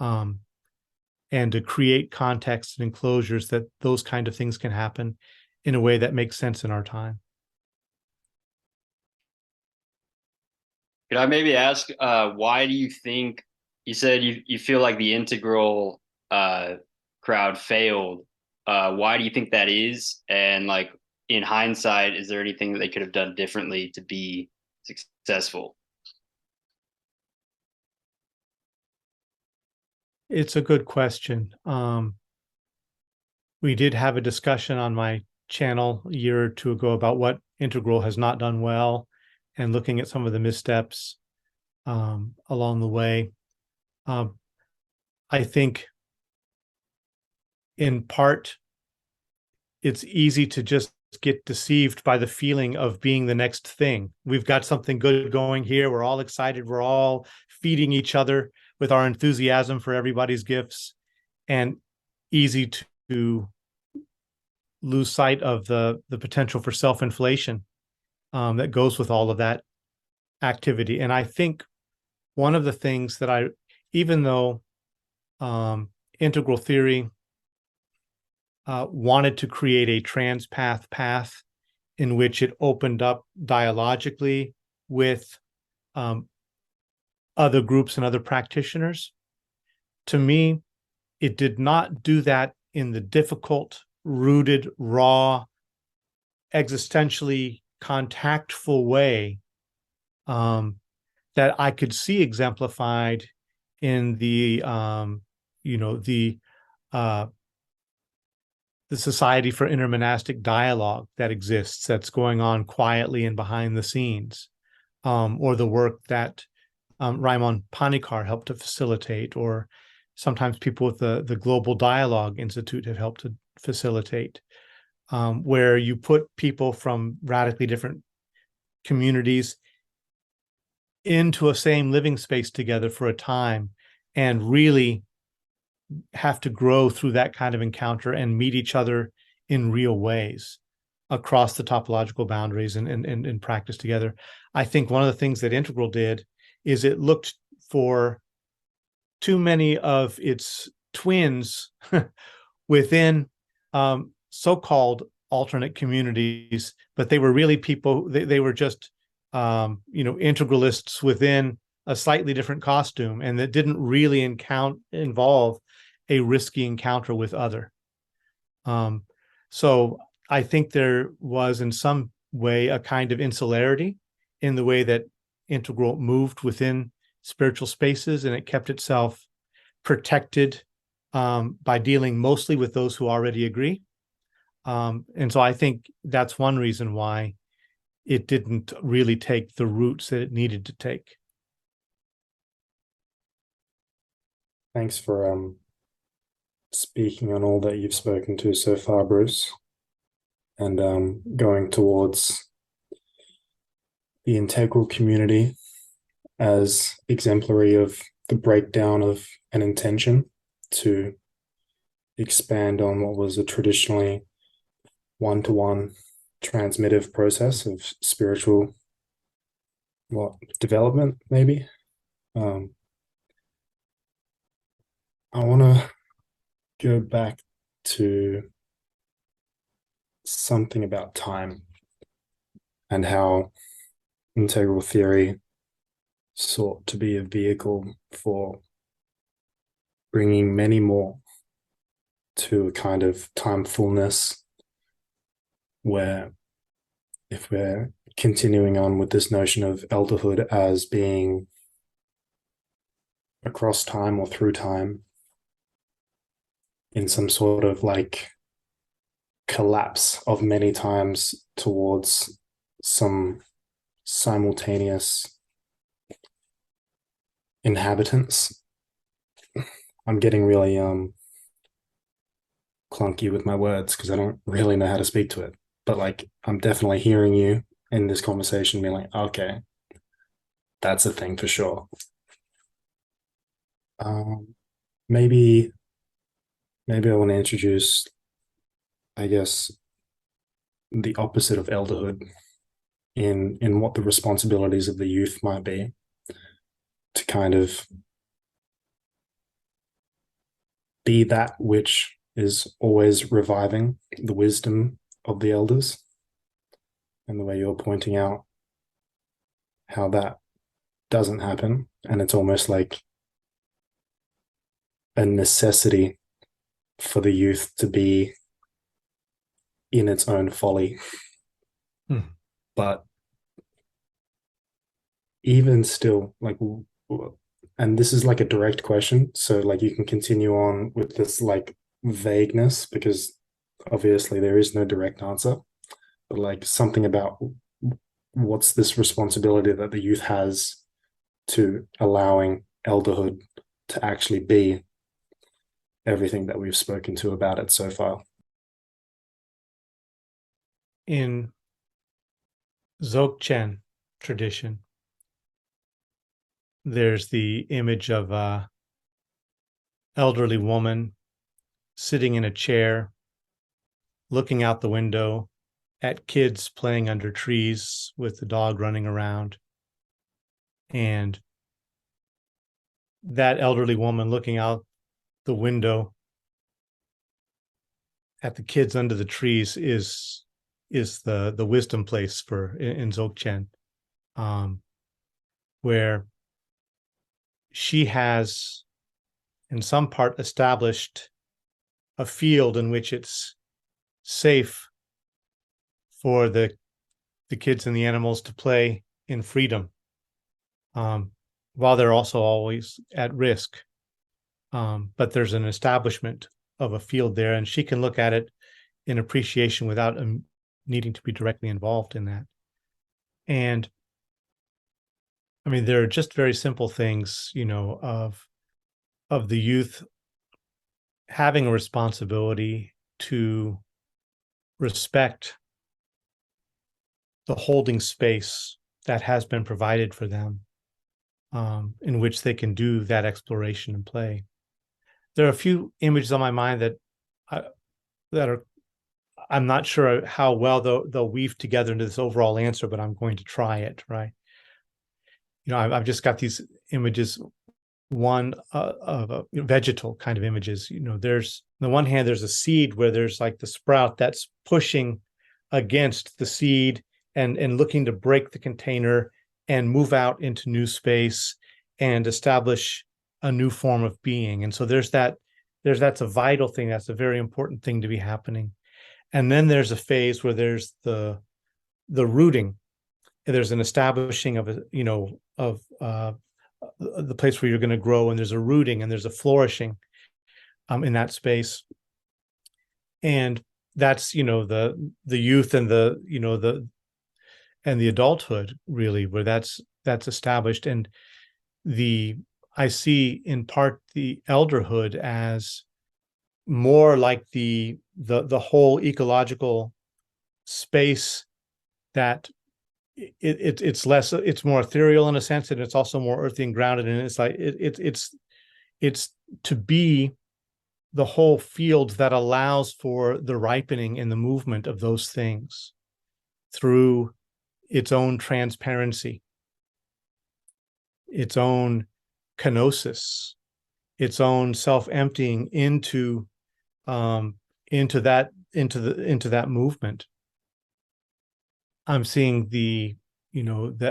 and to create contexts and enclosures that those kind of things can happen in a way that makes sense in our time. Could I maybe ask, why do you think, you said you feel like the integral crowd failed? Why do you think that is? And like, in hindsight, is there anything that they could have done differently to be successful? It's a good question. We did have a discussion on my channel a year or two ago about what integral has not done well, and looking at some of the missteps along the way. I think in part, it's easy to just get deceived by the feeling of being the next thing. We've got something good going here. We're all excited. We're all feeding each other with our enthusiasm for everybody's gifts, and easy to lose sight of the potential for self-inflation that goes with all of that activity. And I think one of the things that even though integral theory wanted to create a transpath path in which it opened up dialogically with other groups and other practitioners, to me, it did not do that in the difficult, rooted, raw, existentially contactful way that I could see exemplified in the Society for Intermonastic Dialogue that exists, that's going on quietly and behind the scenes, or the work that Raimon Panikar helped to facilitate, or sometimes people with the Global Dialogue Institute have helped to facilitate, where you put people from radically different communities into a same living space together for a time, and really have to grow through that kind of encounter and meet each other in real ways across the topological boundaries and practice together. I think one of the things that Integral did is it looked for too many of its twins within so-called alternate communities, but they were really people, they were just integralists within a slightly different costume, and that didn't really involve a risky encounter with other. So I think there was in some way a kind of insularity in the way that Integral moved within spiritual spaces, and it kept itself protected by dealing mostly with those who already agree. And so I think that's one reason why it didn't really take the roots that it needed to take. Thanks for speaking on all that you've spoken to so far, Bruce, and going towards the integral community as exemplary of the breakdown of an intention to expand on what was a traditionally one-to-one transmittive process of spiritual development, maybe. I want to go back to something about time and how integral theory sought to be a vehicle for bringing many more to a kind of timefulness, where if we're continuing on with this notion of elderhood as being across time or through time in some sort of like collapse of many times towards some simultaneous inhabitants. I'm getting really clunky with my words because I don't really know how to speak to it. But like I'm definitely hearing you in this conversation being like, okay, that's a thing for sure. Um, maybe I want to introduce, I guess, the opposite of elderhood in what the responsibilities of the youth might be to kind of be that which is always reviving the wisdom of the elders, and the way you're pointing out how that doesn't happen, and it's almost like a necessity for the youth to be in its own folly. But even still, like, and this is like a direct question, so like you can continue on with this like vagueness because obviously there is no direct answer, but like something about what's this responsibility that the youth has to allowing elderhood to actually be everything that we've spoken to about it so far. In Dzogchen tradition, there's the image of a elderly woman sitting in a chair, looking out the window at kids playing under trees with the dog running around. And that elderly woman looking out the window at the kids under the trees is the wisdom place for in Dzogchen, where she has in some part established a field in which it's safe for the kids and the animals to play in freedom, while they're also always at risk. But there's an establishment of a field there, and she can look at it in appreciation without needing to be directly involved in that. And I mean, there are just very simple things, of the youth having a responsibility to respect the holding space that has been provided for them, in which they can do that exploration and play. There are a few images on my mind that I'm not sure how well they'll weave together into this overall answer, but I'm going to try it, right? I've just got these images, one of vegetal kind of images. There's on the one hand, there's a seed where there's like the sprout that's pushing against the seed and looking to break the container and move out into new space and establish a new form of being. And so that's a vital thing. That's a very important thing to be happening. And then there's a phase where there's the rooting. There's an establishing of the place where you're going to grow, and there's a rooting and there's a flourishing in that space. And that's the youth and the adulthood, really, where that's established. And I see in part the elderhood as more like the whole ecological space that it's more ethereal in a sense, and it's also more earthy and grounded. And it's like it's to be the whole field that allows for the ripening and the movement of those things through its own transparency, its own kenosis, its own self-emptying into that movement. I'm seeing the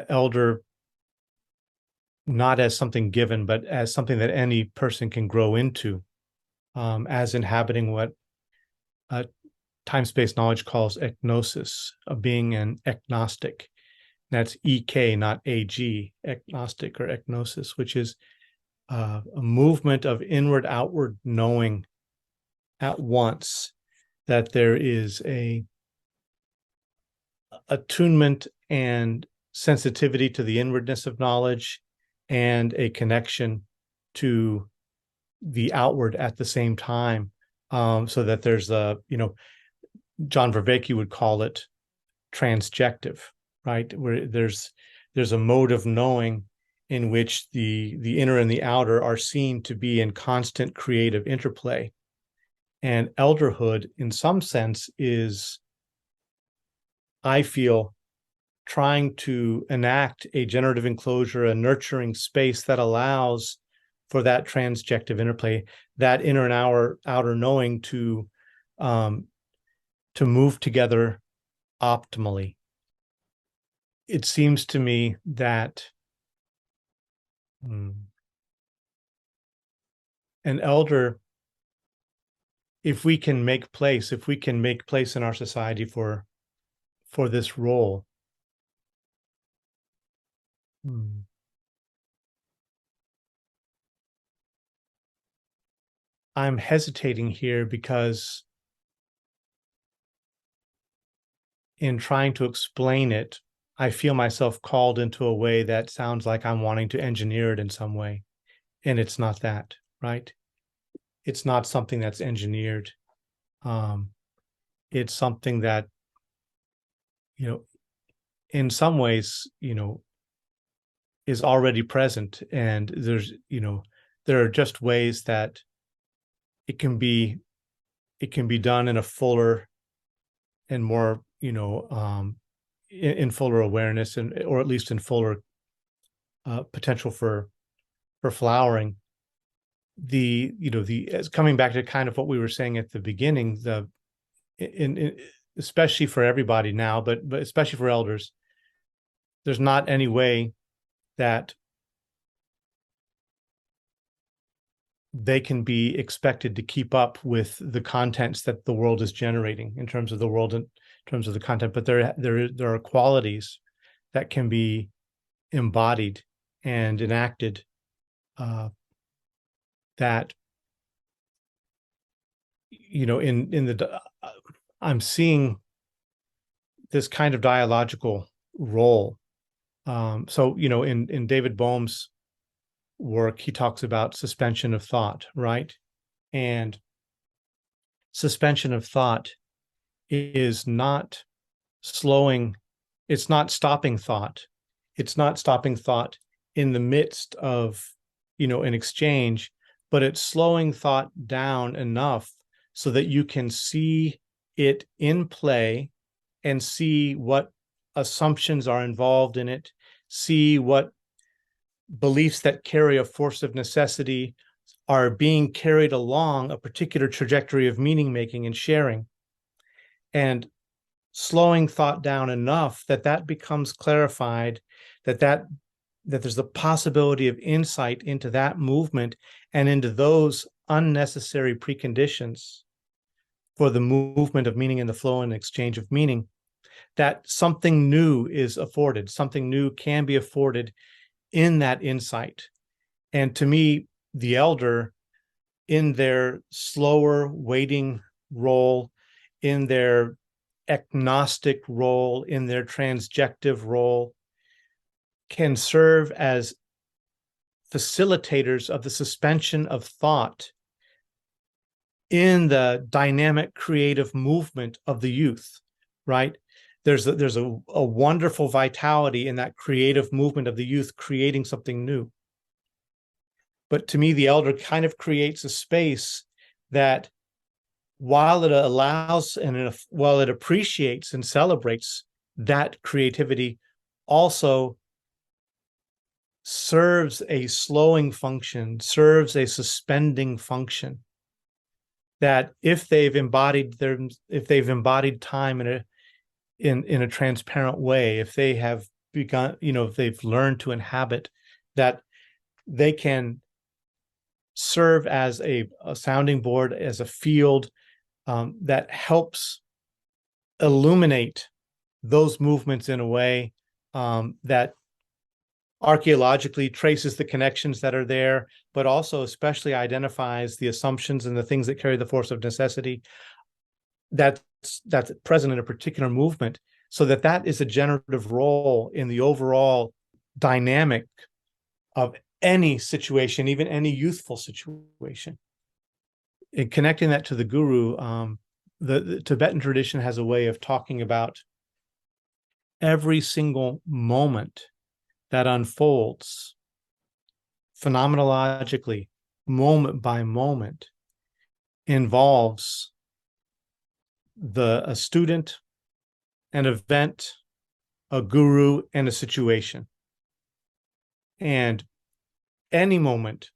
elder not as something given, but as something that any person can grow into, as inhabiting what time-space knowledge calls eknosis, of being an agnostic. That's EK, not AG, agnostic or eknosis, which is a movement of inward outward knowing at once, that there is a attunement and sensitivity to the inwardness of knowledge, and a connection to the outward at the same time, so that there's John Vervaeke would call it transjective, right? Where there's a mode of knowing in which the inner and the outer are seen to be in constant creative interplay. And elderhood, in some sense, is, I feel, trying to enact a generative enclosure, a nurturing space that allows for that transjective interplay, that inner and outer knowing to move together optimally. It seems to me that an elder, if we can make place in our society for this role, I'm hesitating here because in trying to explain it, I feel myself called into a way that sounds like I'm wanting to engineer it in some way. And it's not that, right? It's not something that's engineered. It's something that, in some ways, is already present. And there's, there are just ways that it can be done in a fuller and more, in fuller awareness, and or at least in fuller potential for flowering. Coming back to kind of what we were saying at the beginning, especially for everybody now, but especially for elders, there's not any way that they can be expected to keep up with the contents that the world is generating in terms of the world, in terms of the content. But there are qualities that can be embodied and enacted, that, I'm seeing this kind of dialogical role. So, in David Boehm's work, he talks about suspension of thought, right? And suspension of thought is not it's not stopping thought. It's not stopping thought in the midst of, an exchange, but it's slowing thought down enough so that you can see it in play and see what assumptions are involved in it, see what beliefs that carry a force of necessity are being carried along a particular trajectory of meaning making and sharing, and slowing thought down enough that becomes clarified, that there's the possibility of insight into that movement and into those unnecessary preconditions for the movement of meaning and the flow and exchange of meaning, that something new is afforded, something new can be afforded in that insight. And to me, the elder, in their slower waiting role, in their agnostic role, in their transjective role, can serve as facilitators of the suspension of thought in the dynamic creative movement of the youth, right? There's a wonderful vitality in that creative movement of the youth creating something new. But to me, the elder kind of creates a space that, while it allows and while it appreciates and celebrates that creativity, also serves a slowing function, serves a suspending function. That if they've embodied time in a transparent way, if they have begun, if they've learned to inhabit, that they can serve as a sounding board, as a field that helps illuminate those movements in a way that archaeologically traces the connections that are there, but also especially identifies the assumptions and the things that carry the force of necessity that's present in a particular movement, so that is a generative role in the overall dynamic of any situation, even any youthful situation. In connecting that to the guru, the Tibetan tradition has a way of talking about every single moment that unfolds phenomenologically, moment by moment, involves a student, an event, a guru, and a situation. And any moment,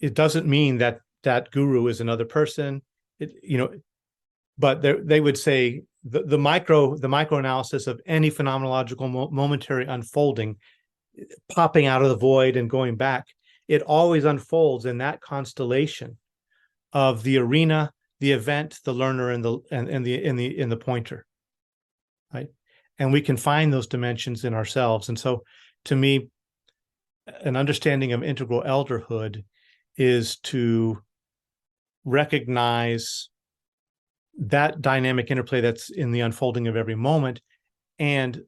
it doesn't mean that that guru is another person, but they would say the micro analysis of any phenomenological momentary unfolding, popping out of the void and going back, it always unfolds in that constellation of the arena, the event, the learner, and the pointer, right? And we can find those dimensions in ourselves. And so, to me, an understanding of integral elderhood is to recognize that dynamic interplay that's in the unfolding of every moment, and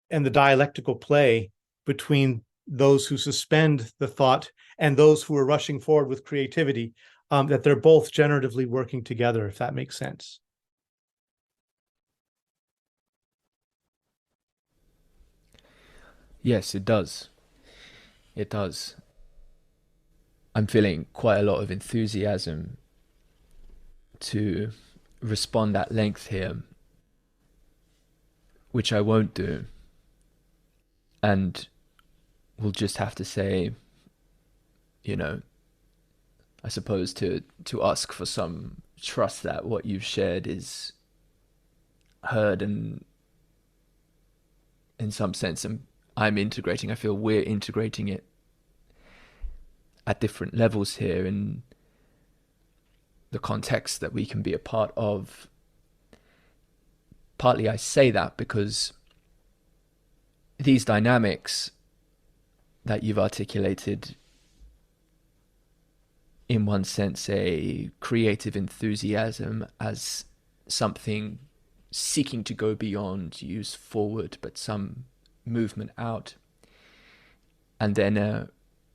the dialectical play between those who suspend the thought and those who are rushing forward with creativity, that they're both generatively working together, if that makes sense. Yes, it does. It does. I'm feeling quite a lot of enthusiasm to respond at length here, which I won't do. And we'll just have to say, I suppose to ask for some trust that what you've shared is heard, and in some sense I'm integrating. I feel we're integrating it at different levels here in the context that we can be a part of. Partly I say that because these dynamics that you've articulated, in one sense, a creative enthusiasm as something seeking to go beyond, use forward, but some movement out, and then a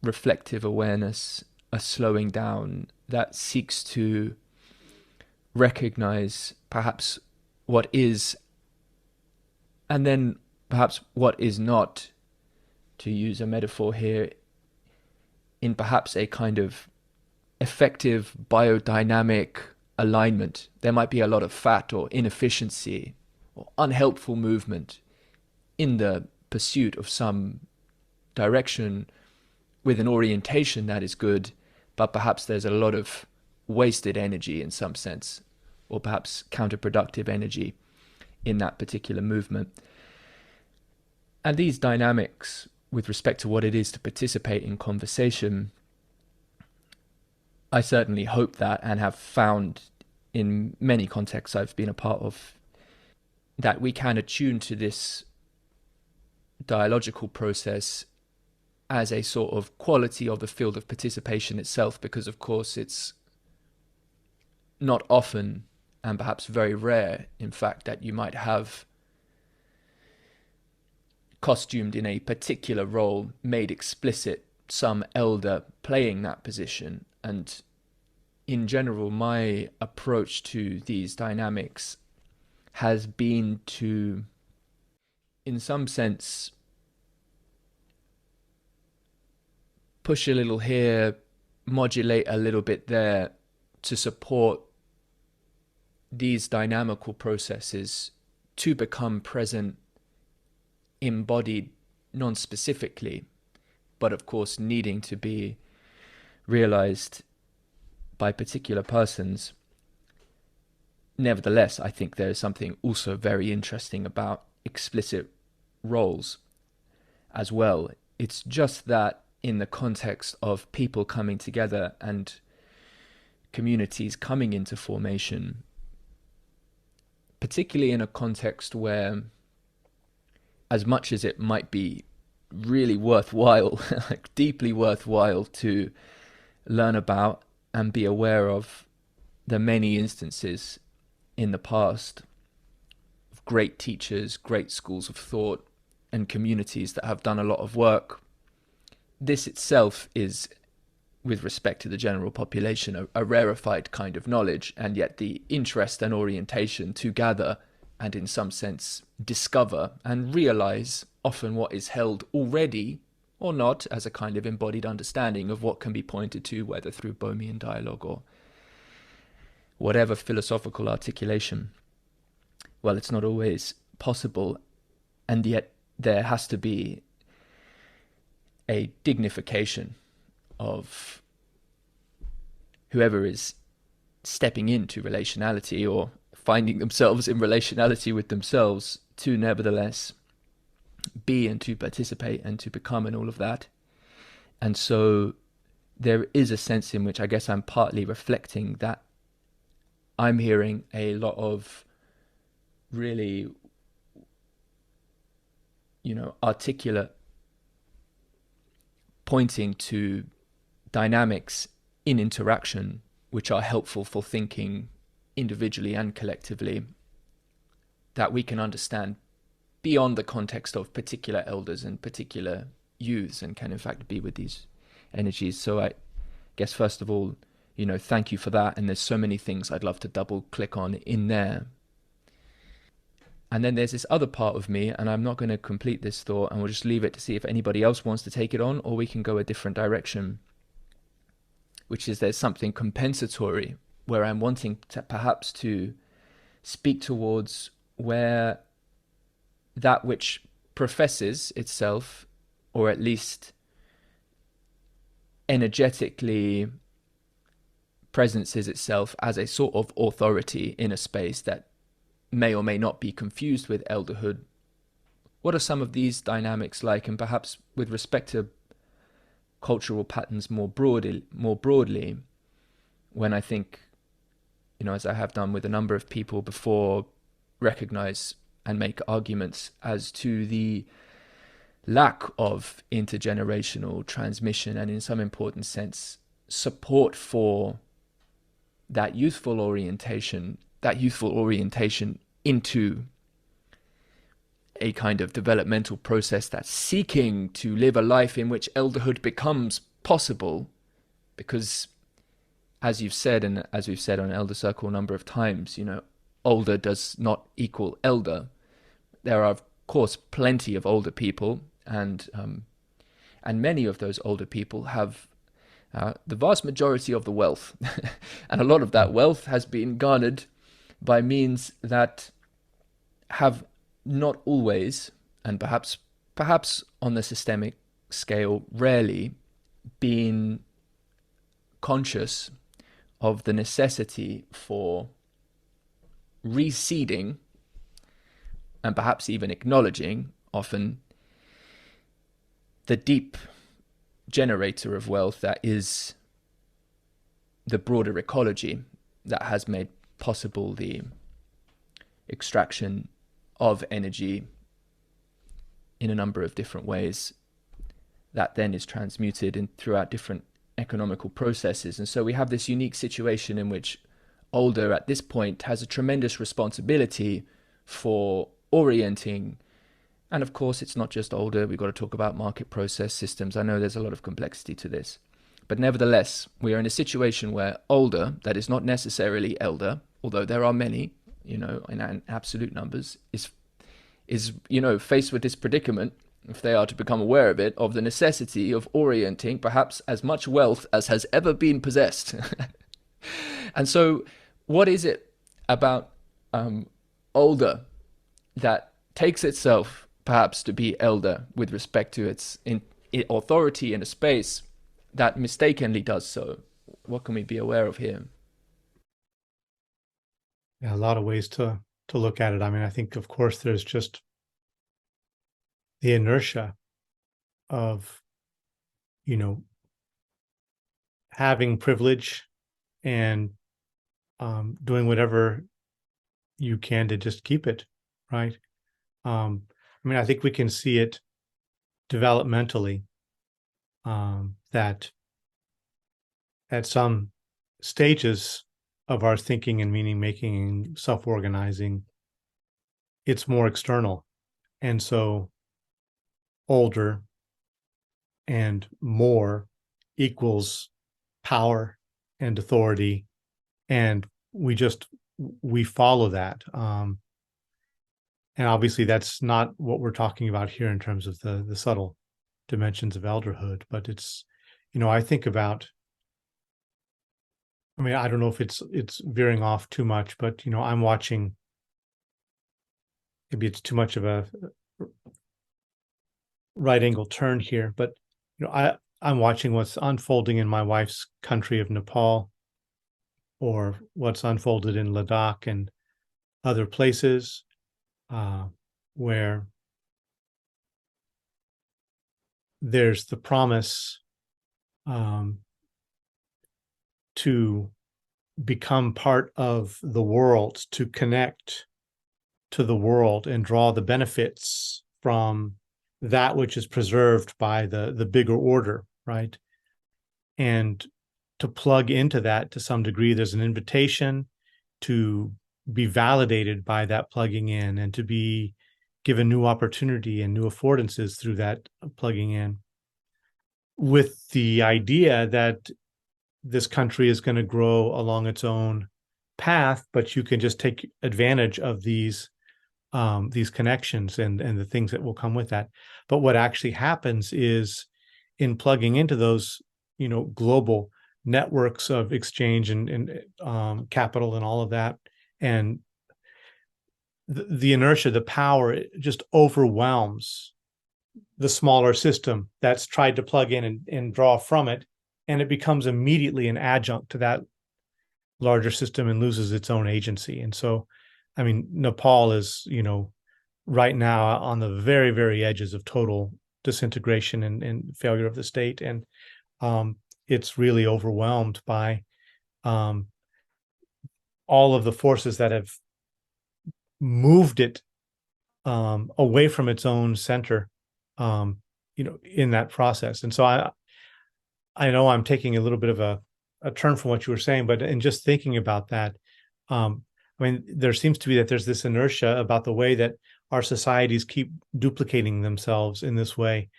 reflective awareness, a slowing down that seeks to recognize perhaps what is, and then perhaps what is not, to use a metaphor here, in perhaps a kind of effective biodynamic alignment. There might be a lot of fat or inefficiency or unhelpful movement in the pursuit of some direction with an orientation that is good, but perhaps there's a lot of wasted energy in some sense, or perhaps counterproductive energy in that particular movement. And these dynamics with respect to what it is to participate in conversation, I certainly hope that, and have found in many contexts I've been a part of, that we can attune to this dialogical process as a sort of quality of the field of participation itself, because of course it's not often, and perhaps very rare in fact, that you might have costumed in a particular role, made explicit, some elder playing that position. And in general, my approach to these dynamics has been to, in some sense, push a little here, modulate a little bit there, to support these dynamical processes to become present, embodied non-specifically, but of course needing to be realized by particular persons. Nevertheless, I think there is something also very interesting about explicit roles as well. It's just that in the context of people coming together and communities coming into formation, particularly in a context where as much as it might be really worthwhile, like deeply worthwhile to learn about and be aware of the many instances in the past of great teachers, great schools of thought, and communities that have done a lot of work, this itself is, with respect to the general population, a rarefied kind of knowledge, and yet the interest and orientation to gather and in some sense discover and realize often what is held already or not as a kind of embodied understanding of what can be pointed to, whether through Bohemian dialogue or whatever philosophical articulation. Well, it's not always possible, and yet there has to be a dignification of whoever is stepping into relationality or finding themselves in relationality with themselves to nevertheless be and to participate and to become and all of that. And so there is a sense in which I guess I'm partly reflecting that I'm hearing a lot of really, articulate pointing to dynamics in interaction which are helpful for thinking individually and collectively, that we can understand beyond the context of particular elders and particular youths, and can in fact be with these energies. So I guess first of all, thank you for that. And there's so many things I'd love to double click on in there. And then there's this other part of me, and I'm not going to complete this thought, and we'll just leave it to see if anybody else wants to take it on, or we can go a different direction, which is there's something compensatory where I'm wanting to perhaps to speak towards where that which professes itself, or at least energetically presences itself as a sort of authority in a space that may or may not be confused with elderhood. What are some of these dynamics like? And perhaps with respect to cultural patterns more broadly, when I think, as I have done with a number of people before, recognize and make arguments as to the lack of intergenerational transmission and, in some important sense, support for that youthful orientation into a kind of developmental process that's seeking to live a life in which elderhood becomes possible. Because as you've said, and as we've said on Elder Circle a number of times, older does not equal elder. There are, of course, plenty of older people, and many of those older people have the vast majority of the wealth. And a lot of that wealth has been garnered by means that have not always, and perhaps on the systemic scale, rarely been conscious of the necessity for reseeding and perhaps even acknowledging often the deep generator of wealth that is the broader ecology that has made possible the extraction of energy in a number of different ways that then is transmuted throughout different economical processes. And so we have this unique situation in which older at this point has a tremendous responsibility for orienting. And of course, it's not just older. We've got to talk about market process systems. I know there's a lot of complexity to this. But nevertheless, we are in a situation where older, that is not necessarily elder, although there are many, in absolute numbers, is faced with this predicament, if they are to become aware of it, of the necessity of orienting perhaps as much wealth as has ever been possessed. And so what is it about older that takes itself perhaps to be elder with respect to its authority in a space that mistakenly does so? What can we be aware of here? Yeah, a lot of ways to look at it. I mean, I think, of course, there's just the inertia of, having privilege and doing whatever you can to just keep it, right? I mean, I think we can see it developmentally, that at some stages of our thinking and meaning making and self-organizing, it's more external. And so older and more equals power and authority. And we follow that. And obviously that's not what we're talking about here in terms of the subtle dimensions of elderhood, but it's, I think about, I mean, I don't know if it's veering off too much, but I'm watching, maybe it's too much of a right angle turn here, but I'm watching what's unfolding in my wife's country of Nepal, or what's unfolded in Ladakh and other places, where there's the promise to become part of the world, to connect to the world and draw the benefits from that which is preserved by the bigger order, right? And to plug into that to some degree, there's an invitation to be validated by that plugging in, and to be given new opportunity and new affordances through that plugging in, with the idea that this country is going to grow along its own path, but you can just take advantage of these connections and the things that will come with that. But what actually happens is, in plugging into those, global networks of exchange and capital and all of that, and the inertia, the power, it just overwhelms the smaller system that's tried to plug in and draw from it, and it becomes immediately an adjunct to that larger system and loses its own agency. And so, I mean, Nepal is, right now on the very, very edges of total disintegration and failure of the state. And it's really overwhelmed by all of the forces that have moved it away from its own center, in that process. And so I know I'm taking a little bit of a turn from what you were saying, but in just thinking about that, I mean, there seems to be that there's this inertia about the way that our societies keep duplicating themselves in this way.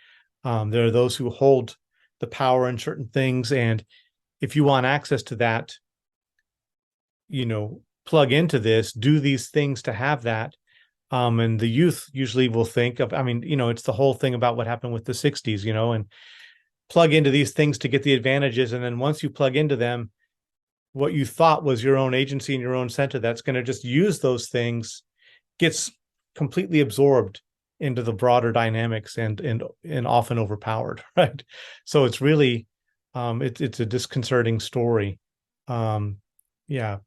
There are those who hold the power in certain things, and if you want access to that, plug into this, do these things to have that. And the youth usually will think of, I mean, it's the whole thing about what happened with the 60s, and plug into these things to get the advantages. And then once you plug into them, what you thought was your own agency and your own center that's going to just use those things gets completely absorbed into the broader dynamics and often overpowered, right? So it's really, it's a disconcerting story. Yeah.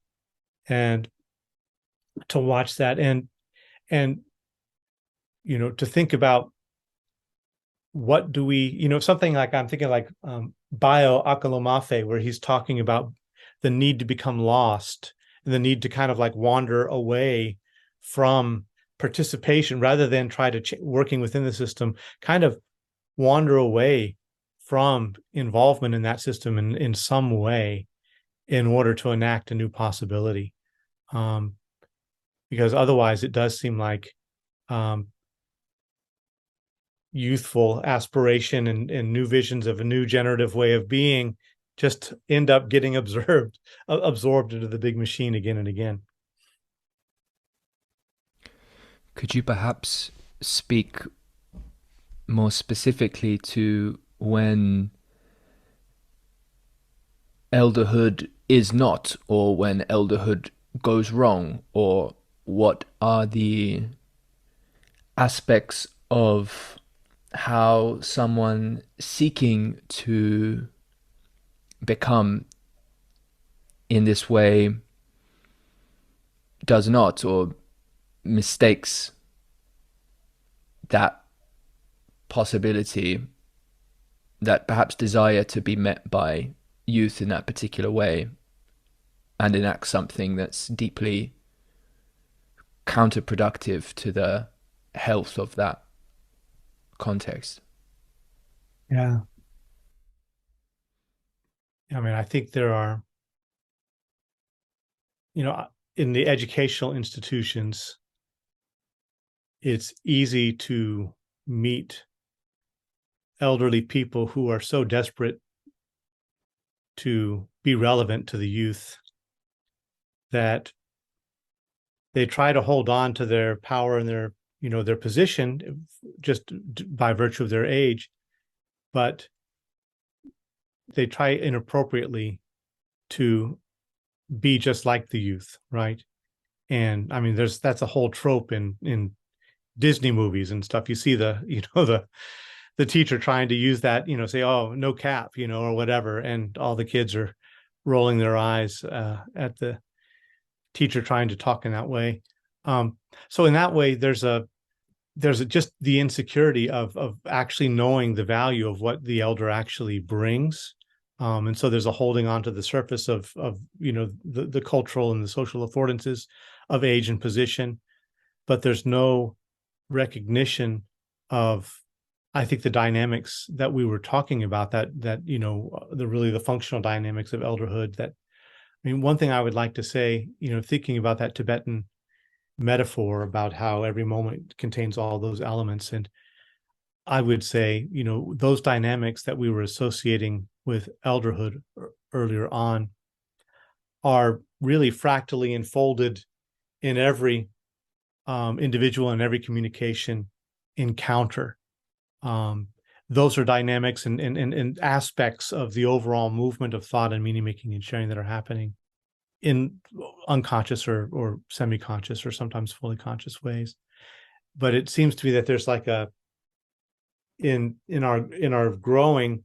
And to watch that and to think about, what do we, something like, I'm thinking like Bio Akalamafe, where he's talking about the need to become lost, and the need to kind of like wander away from participation rather than try to working within the system, kind of wander away from involvement in that system in some way in order to enact a new possibility. Because otherwise it does seem like youthful aspiration and new visions of a new generative way of being just end up getting absorbed into the big machine again and again. Could you perhaps speak more specifically to when elderhood is not, or when elderhood goes wrong, or what are the aspects of how someone seeking to become in this way does not, or mistakes that possibility, that perhaps desire to be met by youth in that particular way, and enact something that's deeply counterproductive to the health of that context. Yeah. I mean, I think there are, in the educational institutions, it's easy to meet elderly people who are so desperate to be relevant to the youth that they try to hold on to their power and their position just by virtue of their age, but they try inappropriately to be just like the youth, right? And I mean, that's a whole trope in Disney movies and stuff. You see the teacher trying to use that, say, oh, no cap, or whatever, and all the kids are rolling their eyes at the teacher trying to talk in that way. So in that way, there's just the insecurity of actually knowing the value of what the elder actually brings. And so there's a holding on to the surface of the cultural and the social affordances of age and position, but there's no recognition of, I think, the dynamics that we were talking about, that the functional dynamics of elderhood. That, I mean, one thing I would like to say, thinking about that Tibetan metaphor about how every moment contains all those elements, and I would say, those dynamics that we were associating with elderhood earlier on are really fractally enfolded in every individual and every communication encounter. Those are dynamics and aspects of the overall movement of thought and meaning making and sharing that are happening in unconscious or semi-conscious or sometimes fully conscious ways. But it seems to me that there's like in our growing,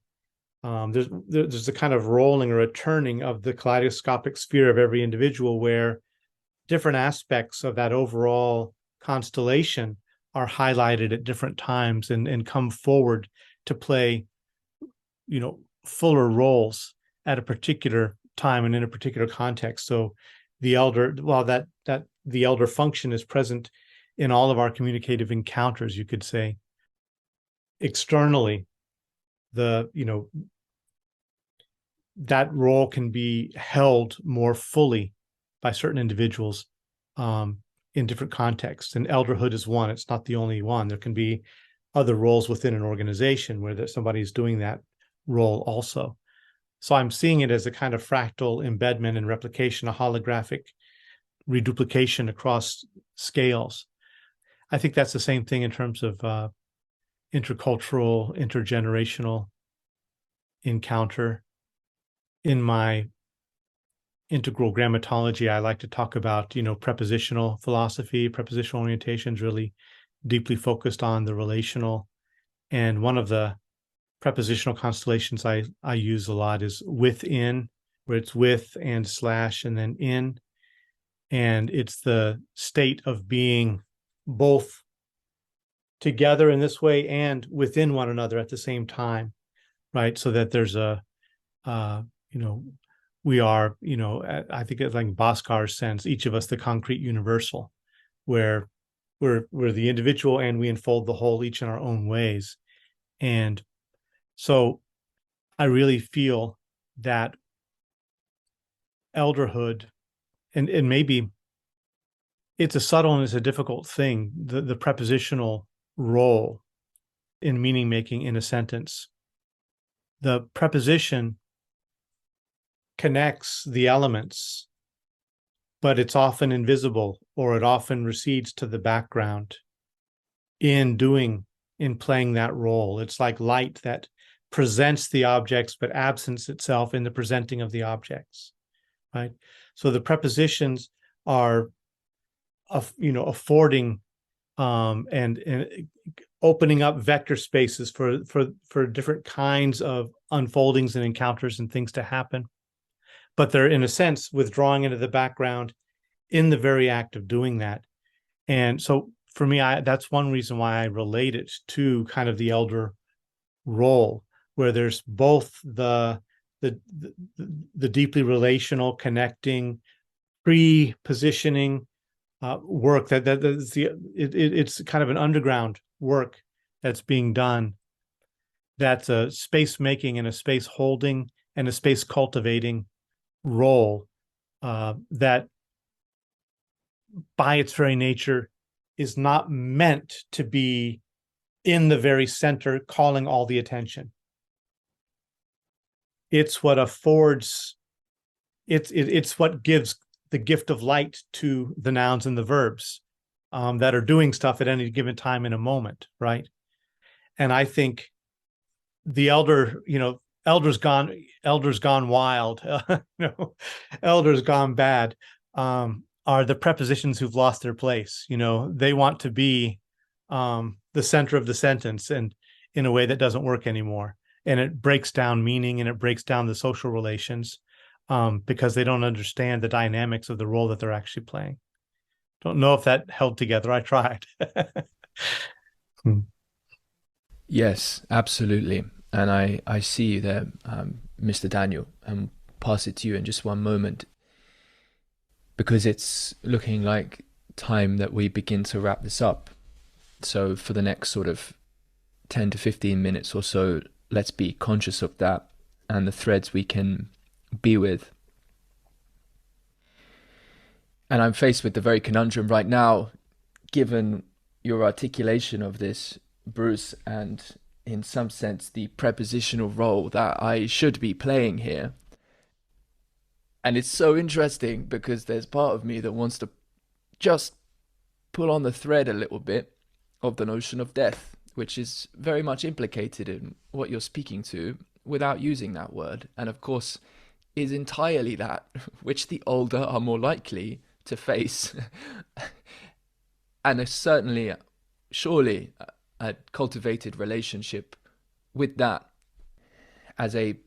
there's a kind of rolling or a turning of the kaleidoscopic sphere of every individual, where different aspects of that overall constellation are highlighted at different times and come forward to play, fuller roles at a particular time and in a particular context. So the elder, while that the elder function is present in all of our communicative encounters, you could say, externally, that role can be held more fully by certain individuals in different contexts. And elderhood is one. It's not the only one. There can be other roles within an organization where somebody's doing that role also. So I'm seeing it as a kind of fractal embedment and replication, a holographic reduplication across scales. I think that's the same thing in terms of intercultural, intergenerational encounter. In my integral grammatology, I like to talk about, prepositional philosophy. Prepositional orientation is really deeply focused on the relational. And one of the prepositional constellations I use a lot is within, where it's with and slash and then in. And it's the state of being both together in this way and within one another at the same time, right? So that there's we are, I think it's like Bhaskar's sense, each of us the concrete universal, where we're the individual and we unfold the whole, each in our own ways. And so I really feel that elderhood, and maybe it's a subtle and it's a difficult thing, the prepositional role in meaning making in a sentence. The preposition connects the elements, but it's often invisible, or it often recedes to the background in playing that role. It's like light that presents the objects but absents itself in the presenting of the objects, right? So the prepositions are affording and opening up vector spaces for different kinds of unfoldings and encounters and things to happen, but they're in a sense withdrawing into the background in the very act of doing that. And so for me, that's one reason why I relate it to kind of the elder role, where there's both the deeply relational, connecting, pre-positioning work it's kind of an underground work that's being done, that's a space making and a space holding and a space cultivating role that by its very nature is not meant to be in the very center calling all the attention. It's what affords, it's what gives the gift of light to the nouns and the verbs that are doing stuff at any given time in a moment, right? And I think the elders gone wild, elders gone bad, are the prepositions who've lost their place. They want to be the center of the sentence, and in a way that doesn't work anymore. And it breaks down meaning and it breaks down the social relations because they don't understand the dynamics of the role that they're actually playing. Don't know if that held together. I tried. Yes, absolutely. And I see you there, Mr. Daniel, and pass it to you in just one moment, because it's looking like time that we begin to wrap this up. So for the next sort of 10 to 15 minutes or so, let's be conscious of that and the threads we can be with. And I'm faced with the very conundrum right now, given your articulation of this, Bruce, and in some sense the prepositional role that I should be playing here. And it's so interesting because there's part of me that wants to just pull on the thread a little bit of the notion of death, which is very much implicated in what you're speaking to without using that word. And of course is entirely that which the older are more likely to face. And certainly, surely, a cultivated relationship with that as a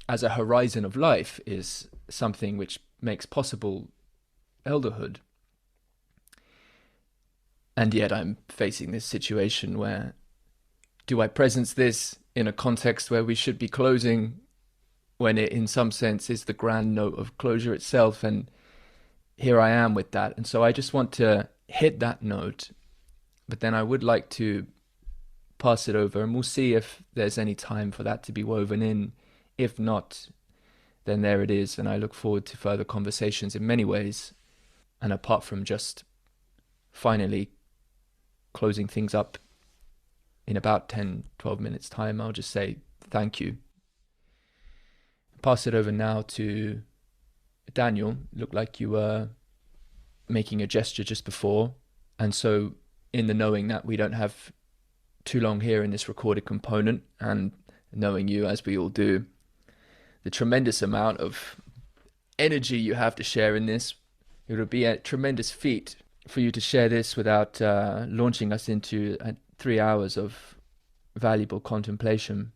horizon of life is something which makes possible elderhood. And yet I'm facing this situation where, do I presence this in a context where we should be closing, when it in some sense is the grand note of closure itself? And here I am with that. And so I just want to hit that note, but then I would like to pass it over, and we'll see if there's any time for that to be woven in. If not, then there it is. And I look forward to further conversations in many ways. And apart from just finally closing things up in about 10-12 minutes time, I'll just say thank you. Pass it over now to Daniel. Looked like you were making a gesture just before, and so in the knowing that we don't have too long here in this recorded component, and knowing you as we all do, the tremendous amount of energy you have to share in this, it would be a tremendous feat for you to share this without launching us into 3 hours of valuable contemplation.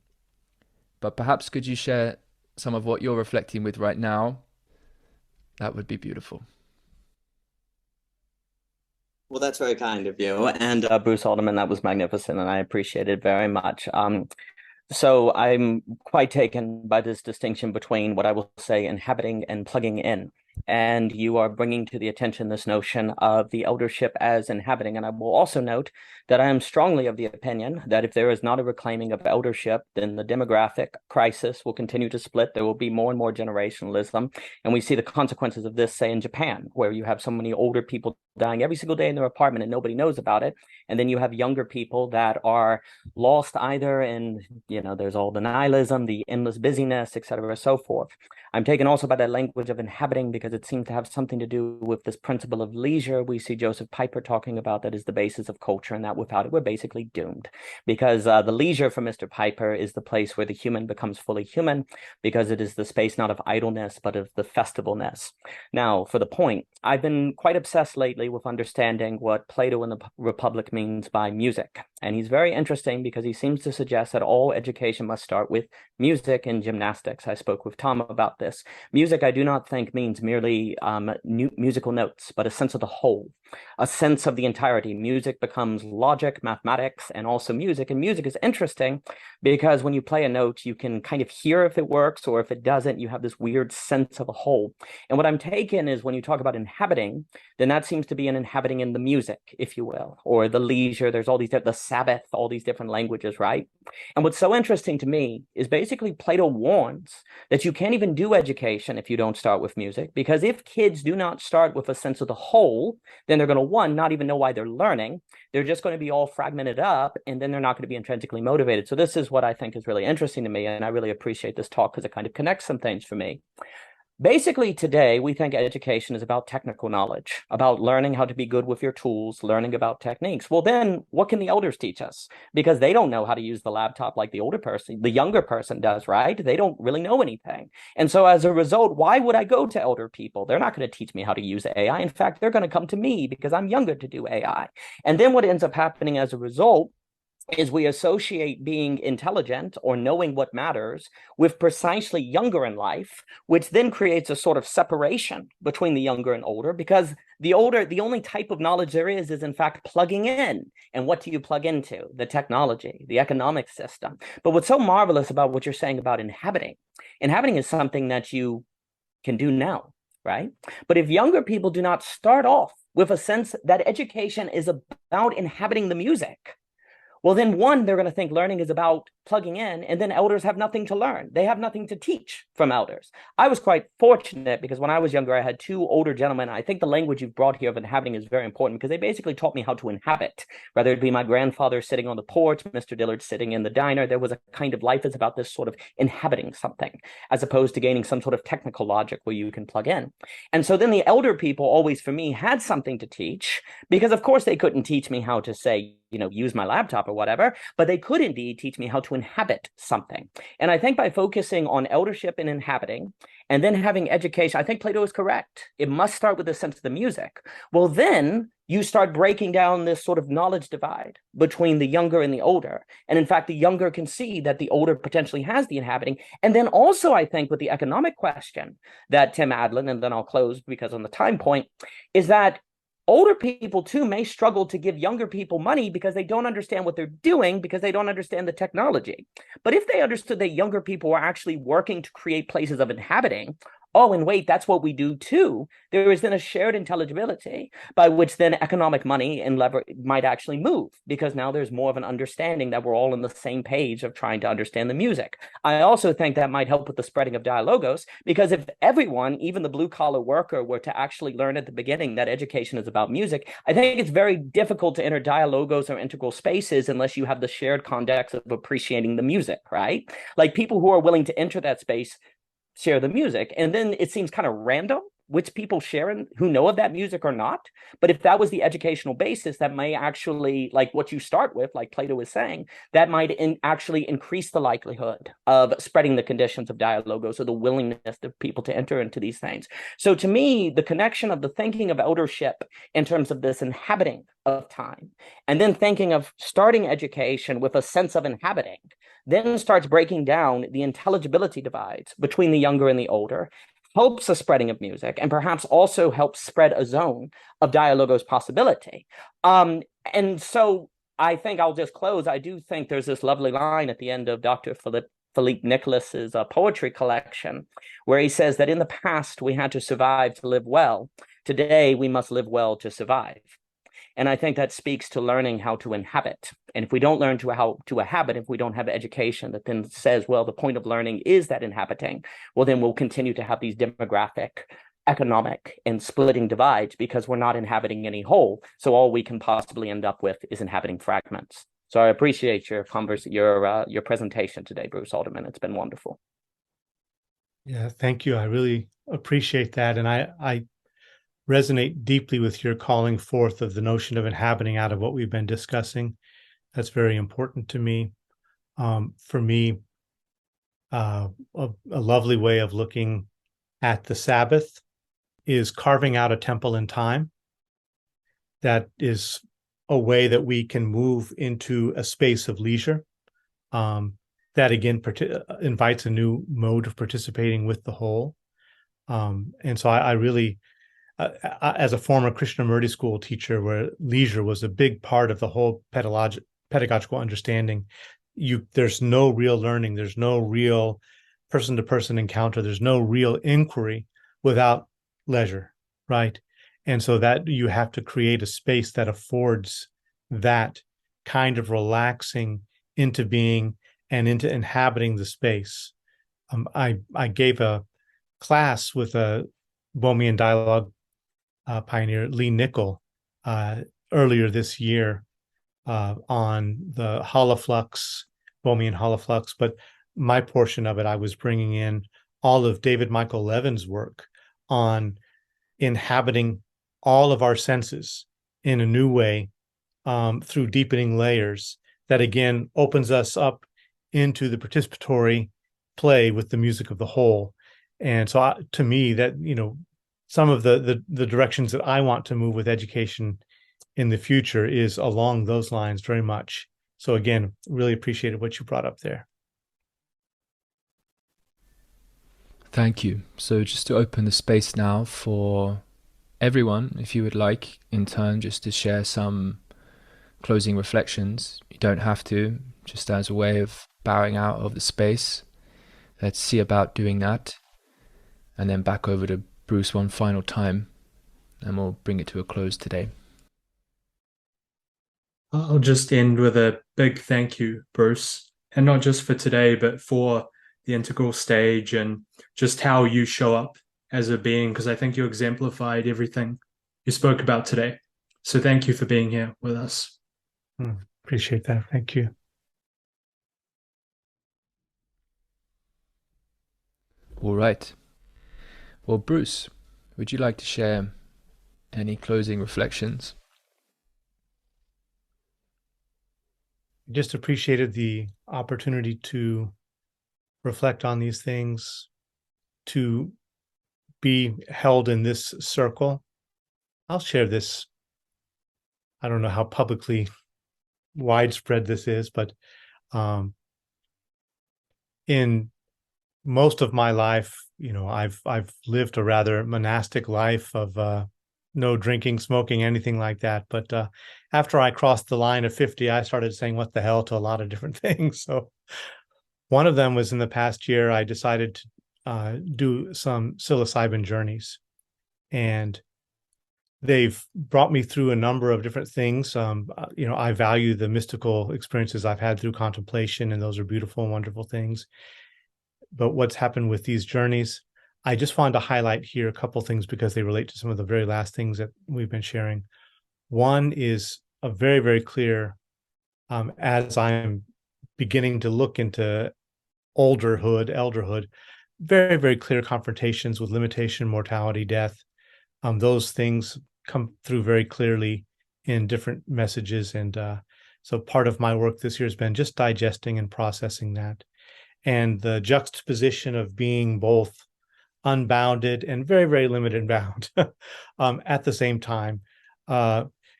But perhaps could you share some of what you're reflecting with right now? That would be beautiful. Well, that's very kind of you. And Bruce Alderman, that was magnificent, and I appreciate it very much. So I'm quite taken by this distinction between what I will say inhabiting and plugging in. And you are bringing to the attention this notion of the eldership as inhabiting. And I will also note that I am strongly of the opinion that if there is not a reclaiming of eldership, then the demographic crisis will continue to split. There will be more and more generationalism. And we see the consequences of this, say, in Japan, where you have so many older people dying every single day in their apartment and nobody knows about it. And then you have younger people that are lost either in, there's all the nihilism, the endless busyness, et cetera, so forth. I'm taken also by that language of inhabiting because it seems to have something to do with this principle of leisure we see Joseph Piper talking about, that is the basis of culture, and that without it, we're basically doomed. Because the leisure for Mr. Piper is the place where the human becomes fully human, because it is the space not of idleness, but of the festivalness. Now, for the point, I've been quite obsessed lately with understanding what Plato in the Republic means by music. And he's very interesting because he seems to suggest that all education must start with music and gymnastics. I spoke with Tom about this. Music, I do not think, means merely merely musical notes, but a sense of the whole, a sense of the entirety. Music becomes logic, mathematics, and also music. And music is interesting because when you play a note, you can kind of hear if it works, or if it doesn't, you have this weird sense of a whole. And what I'm taking is when you talk about inhabiting, then that seems to be an inhabiting in the music, if you will, or the leisure. There's all these, the Sabbath, all these different languages, right? And what's so interesting to me is basically Plato warns that you can't even do education if you don't start with music, because if kids do not start with a sense of the whole, then they're going to, one, not even know why they're learning. They're just going to be all fragmented up, and then they're not going to be intrinsically motivated. So this is what I think is really interesting to me, and I really appreciate this talk because it kind of connects some things for me. Basically, today, we think education is about technical knowledge, about learning how to be good with your tools, learning about techniques. Well, then what can the elders teach us? Because they don't know how to use the laptop like the older person, the younger person does, right? They don't really know anything. And so as a result, why would I go to elder people? They're not going to teach me how to use AI. In fact, they're going to come to me because I'm younger to do AI. And then what ends up happening as a result is we associate being intelligent or knowing what matters with precisely younger in life, which then creates a sort of separation between the younger and older, because the older, the only type of knowledge there is in fact plugging in. And what do you plug into? The technology, the economic system. But what's so marvelous about what you're saying about inhabiting is something that you can do now, right? But if younger people do not start off with a sense that education is about inhabiting the music, well, then one, they're going to think learning is about plugging in, and then elders have nothing to learn. They have nothing to teach from elders. I was quite fortunate because when I was younger, I had two older gentlemen. I think the language you've brought here of inhabiting is very important because they basically taught me how to inhabit, whether it be my grandfather sitting on the porch, Mr. Dillard sitting in the diner. There was a kind of life is about this sort of inhabiting something, as opposed to gaining some sort of technical logic where you can plug in. And so then the elder people always, for me, had something to teach because, of course, they couldn't teach me how to say, use my laptop or whatever, but they could indeed teach me how to inhabit something. And I think by focusing on eldership and inhabiting, and then having education, I think Plato is correct. It must start with the sense of the music. Well, then you start breaking down this sort of knowledge divide between the younger and the older. And in fact, the younger can see that the older potentially has the inhabiting. And then also, I think with the economic question that Tim Adlin, and then I'll close because on the time point, is that older people too may struggle to give younger people money because they don't understand what they're doing, because they don't understand the technology. But if they understood that younger people were actually working to create places of inhabiting, oh, and wait, that's what we do too, there is then a shared intelligibility by which then economic money and lever might actually move, because now there's more of an understanding that we're all on the same page of trying to understand the music. I also think that might help with the spreading of dialogos, because if everyone, even the blue-collar worker, were to actually learn at the beginning that education is about music, I think it's very difficult to enter dialogos or integral spaces unless you have the shared context of appreciating the music, right? Like people who are willing to enter that space share the music. And then it seems kind of random which people share and who know of that music or not. But if that was the educational basis, that may actually, like what you start with, like Plato is saying, that might actually increase the likelihood of spreading the conditions of dialogos, or the willingness of people to enter into these things. So to me, the connection of the thinking of eldership in terms of this inhabiting of time, and then thinking of starting education with a sense of inhabiting, then starts breaking down the intelligibility divides between the younger and the older, helps the spreading of music, and perhaps also helps spread a zone of dialogos possibility. And so I think I'll just close. I do think there's this lovely line at the end of Dr. Philippe Nicholas's poetry collection, where he says that in the past we had to survive to live well. Today we must live well to survive. And I think that speaks to learning how to inhabit. And if we don't learn how to inhabit, if we don't have education that then says, well, the point of learning is that inhabiting, well, then we'll continue to have these demographic, economic, and splitting divides because we're not inhabiting any whole. So all we can possibly end up with is inhabiting fragments. So I appreciate your presentation today, Bruce Alderman. It's been wonderful. Yeah, thank you. I really appreciate that. And I resonate deeply with your calling forth of the notion of inhabiting out of what we've been discussing. That's very important to me. For me, a lovely way of looking at the Sabbath is carving out a temple in time. That is a way that we can move into a space of leisure. That again invites a new mode of participating with the whole. And so I really, as a former Krishnamurti school teacher, where leisure was a big part of the whole pedagogical understanding, there's no real learning, there's no real person-to-person encounter, there's no real inquiry without leisure, right? And so that you have to create a space that affords that kind of relaxing into being and into inhabiting the space. I gave a class with a Bohemian dialogue pioneer, Lee Nickel, earlier this year on the holoflux, Bohemian holoflux. But my portion of it, I was bringing in all of David Michael Levin's work on inhabiting all of our senses in a new way through deepening layers that, again, opens us up into the participatory play with the music of the whole. And so to me, that, some of the directions that I want to move with education in the future is along those lines very much. So again, really appreciated what you brought up there. Thank you. So just to open the space now for everyone, if you would like, in turn, just to share some closing reflections. You don't have to, just as a way of bowing out of the space. Let's see about doing that. And then back over to Bruce one final time, and we'll bring it to a close today. I'll just end with a big thank you, Bruce, and not just for today, but for the integral stage and just how you show up as a being, because I think you exemplified everything you spoke about today. So thank you for being here with us. Appreciate that. Thank you. All right. Well, Bruce, would you like to share any closing reflections? Just appreciated the opportunity to reflect on these things, to be held in this circle. I'll share this. I don't know how publicly widespread this is, but in most of my life, I've lived a rather monastic life of no drinking, smoking, anything like that. But after I crossed the line of 50, I started saying what the hell to a lot of different things. So one of them was in the past year, I decided to do some psilocybin journeys. And they've brought me through a number of different things. I value the mystical experiences I've had through contemplation, and those are beautiful and wonderful things. But what's happened with these journeys, I just wanted to highlight here a couple things because they relate to some of the very last things that we've been sharing. One is a very, very clear, as I'm beginning to look into elderhood, very, very clear confrontations with limitation, mortality, death. Those things come through very clearly in different messages. And so part of my work this year has been just digesting and processing that. And the juxtaposition of being both unbounded and very, very limited bound at the same time,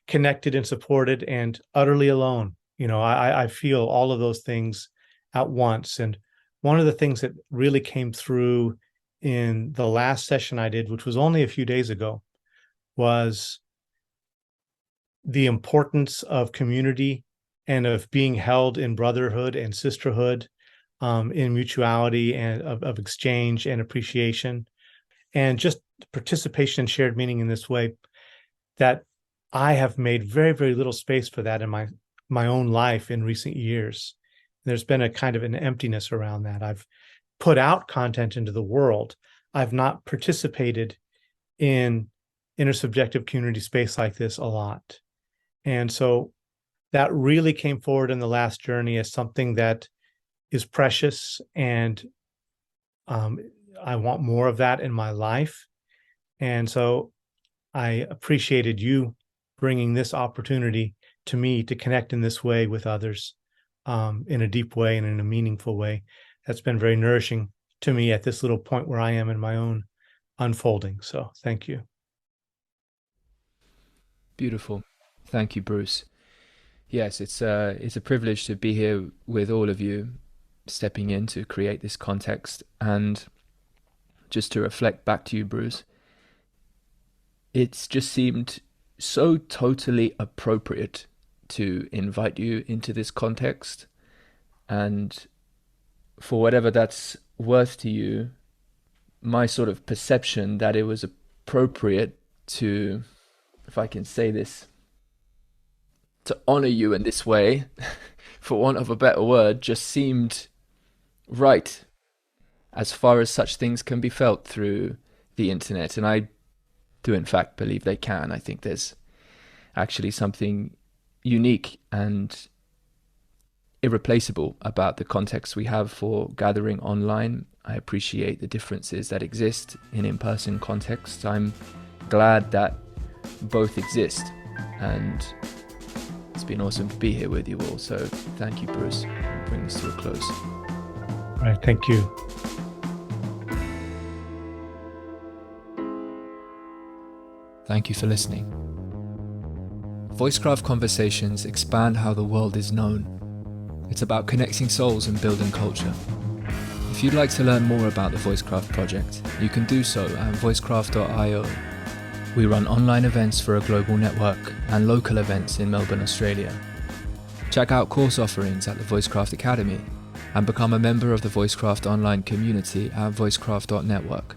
connected and supported and utterly alone. I feel all of those things at once. And one of the things that really came through in the last session I did, which was only a few days ago, was the importance of community and of being held in brotherhood and sisterhood, in mutuality and of exchange and appreciation, and just participation and shared meaning in this way, that I have made very, very little space for that in my own life in recent years. There's been a kind of an emptiness around that. I've put out content into the world. I've not participated in intersubjective community space like this a lot. And so that really came forward in the last journey as something that is precious, and I want more of that in my life. And so I appreciated you bringing this opportunity to me to connect in this way with others, in a deep way and in a meaningful way. That's been very nourishing to me at this little point where I am in my own unfolding. So thank you. Beautiful. Thank you, Bruce. Yes, it's a privilege to be here with all of you, stepping in to create this context. And just to reflect back to you, Bruce, it's just seemed so totally appropriate to invite you into this context. And for whatever that's worth to you, my sort of perception that it was appropriate to, if I can say this, to honor you in this way, for want of a better word, just seemed right as far as such things can be felt through the internet. And I do in fact believe they can. I think there's actually something unique and irreplaceable about the context we have for gathering online. I appreciate the differences that exist in in-person contexts. I'm glad that both exist, and it's been awesome to be here with you all. So thank you, Bruce. I'll bring this to a close. All right, thank you. Thank you for listening. Voicecraft Conversations expand how the world is known. It's about connecting souls and building culture. If you'd like to learn more about the Voicecraft project, you can do so at voicecraft.io. We run online events for a global network and local events in Melbourne, Australia. Check out course offerings at the Voicecraft Academy and become a member of the Voicecraft online community at voicecraft.network.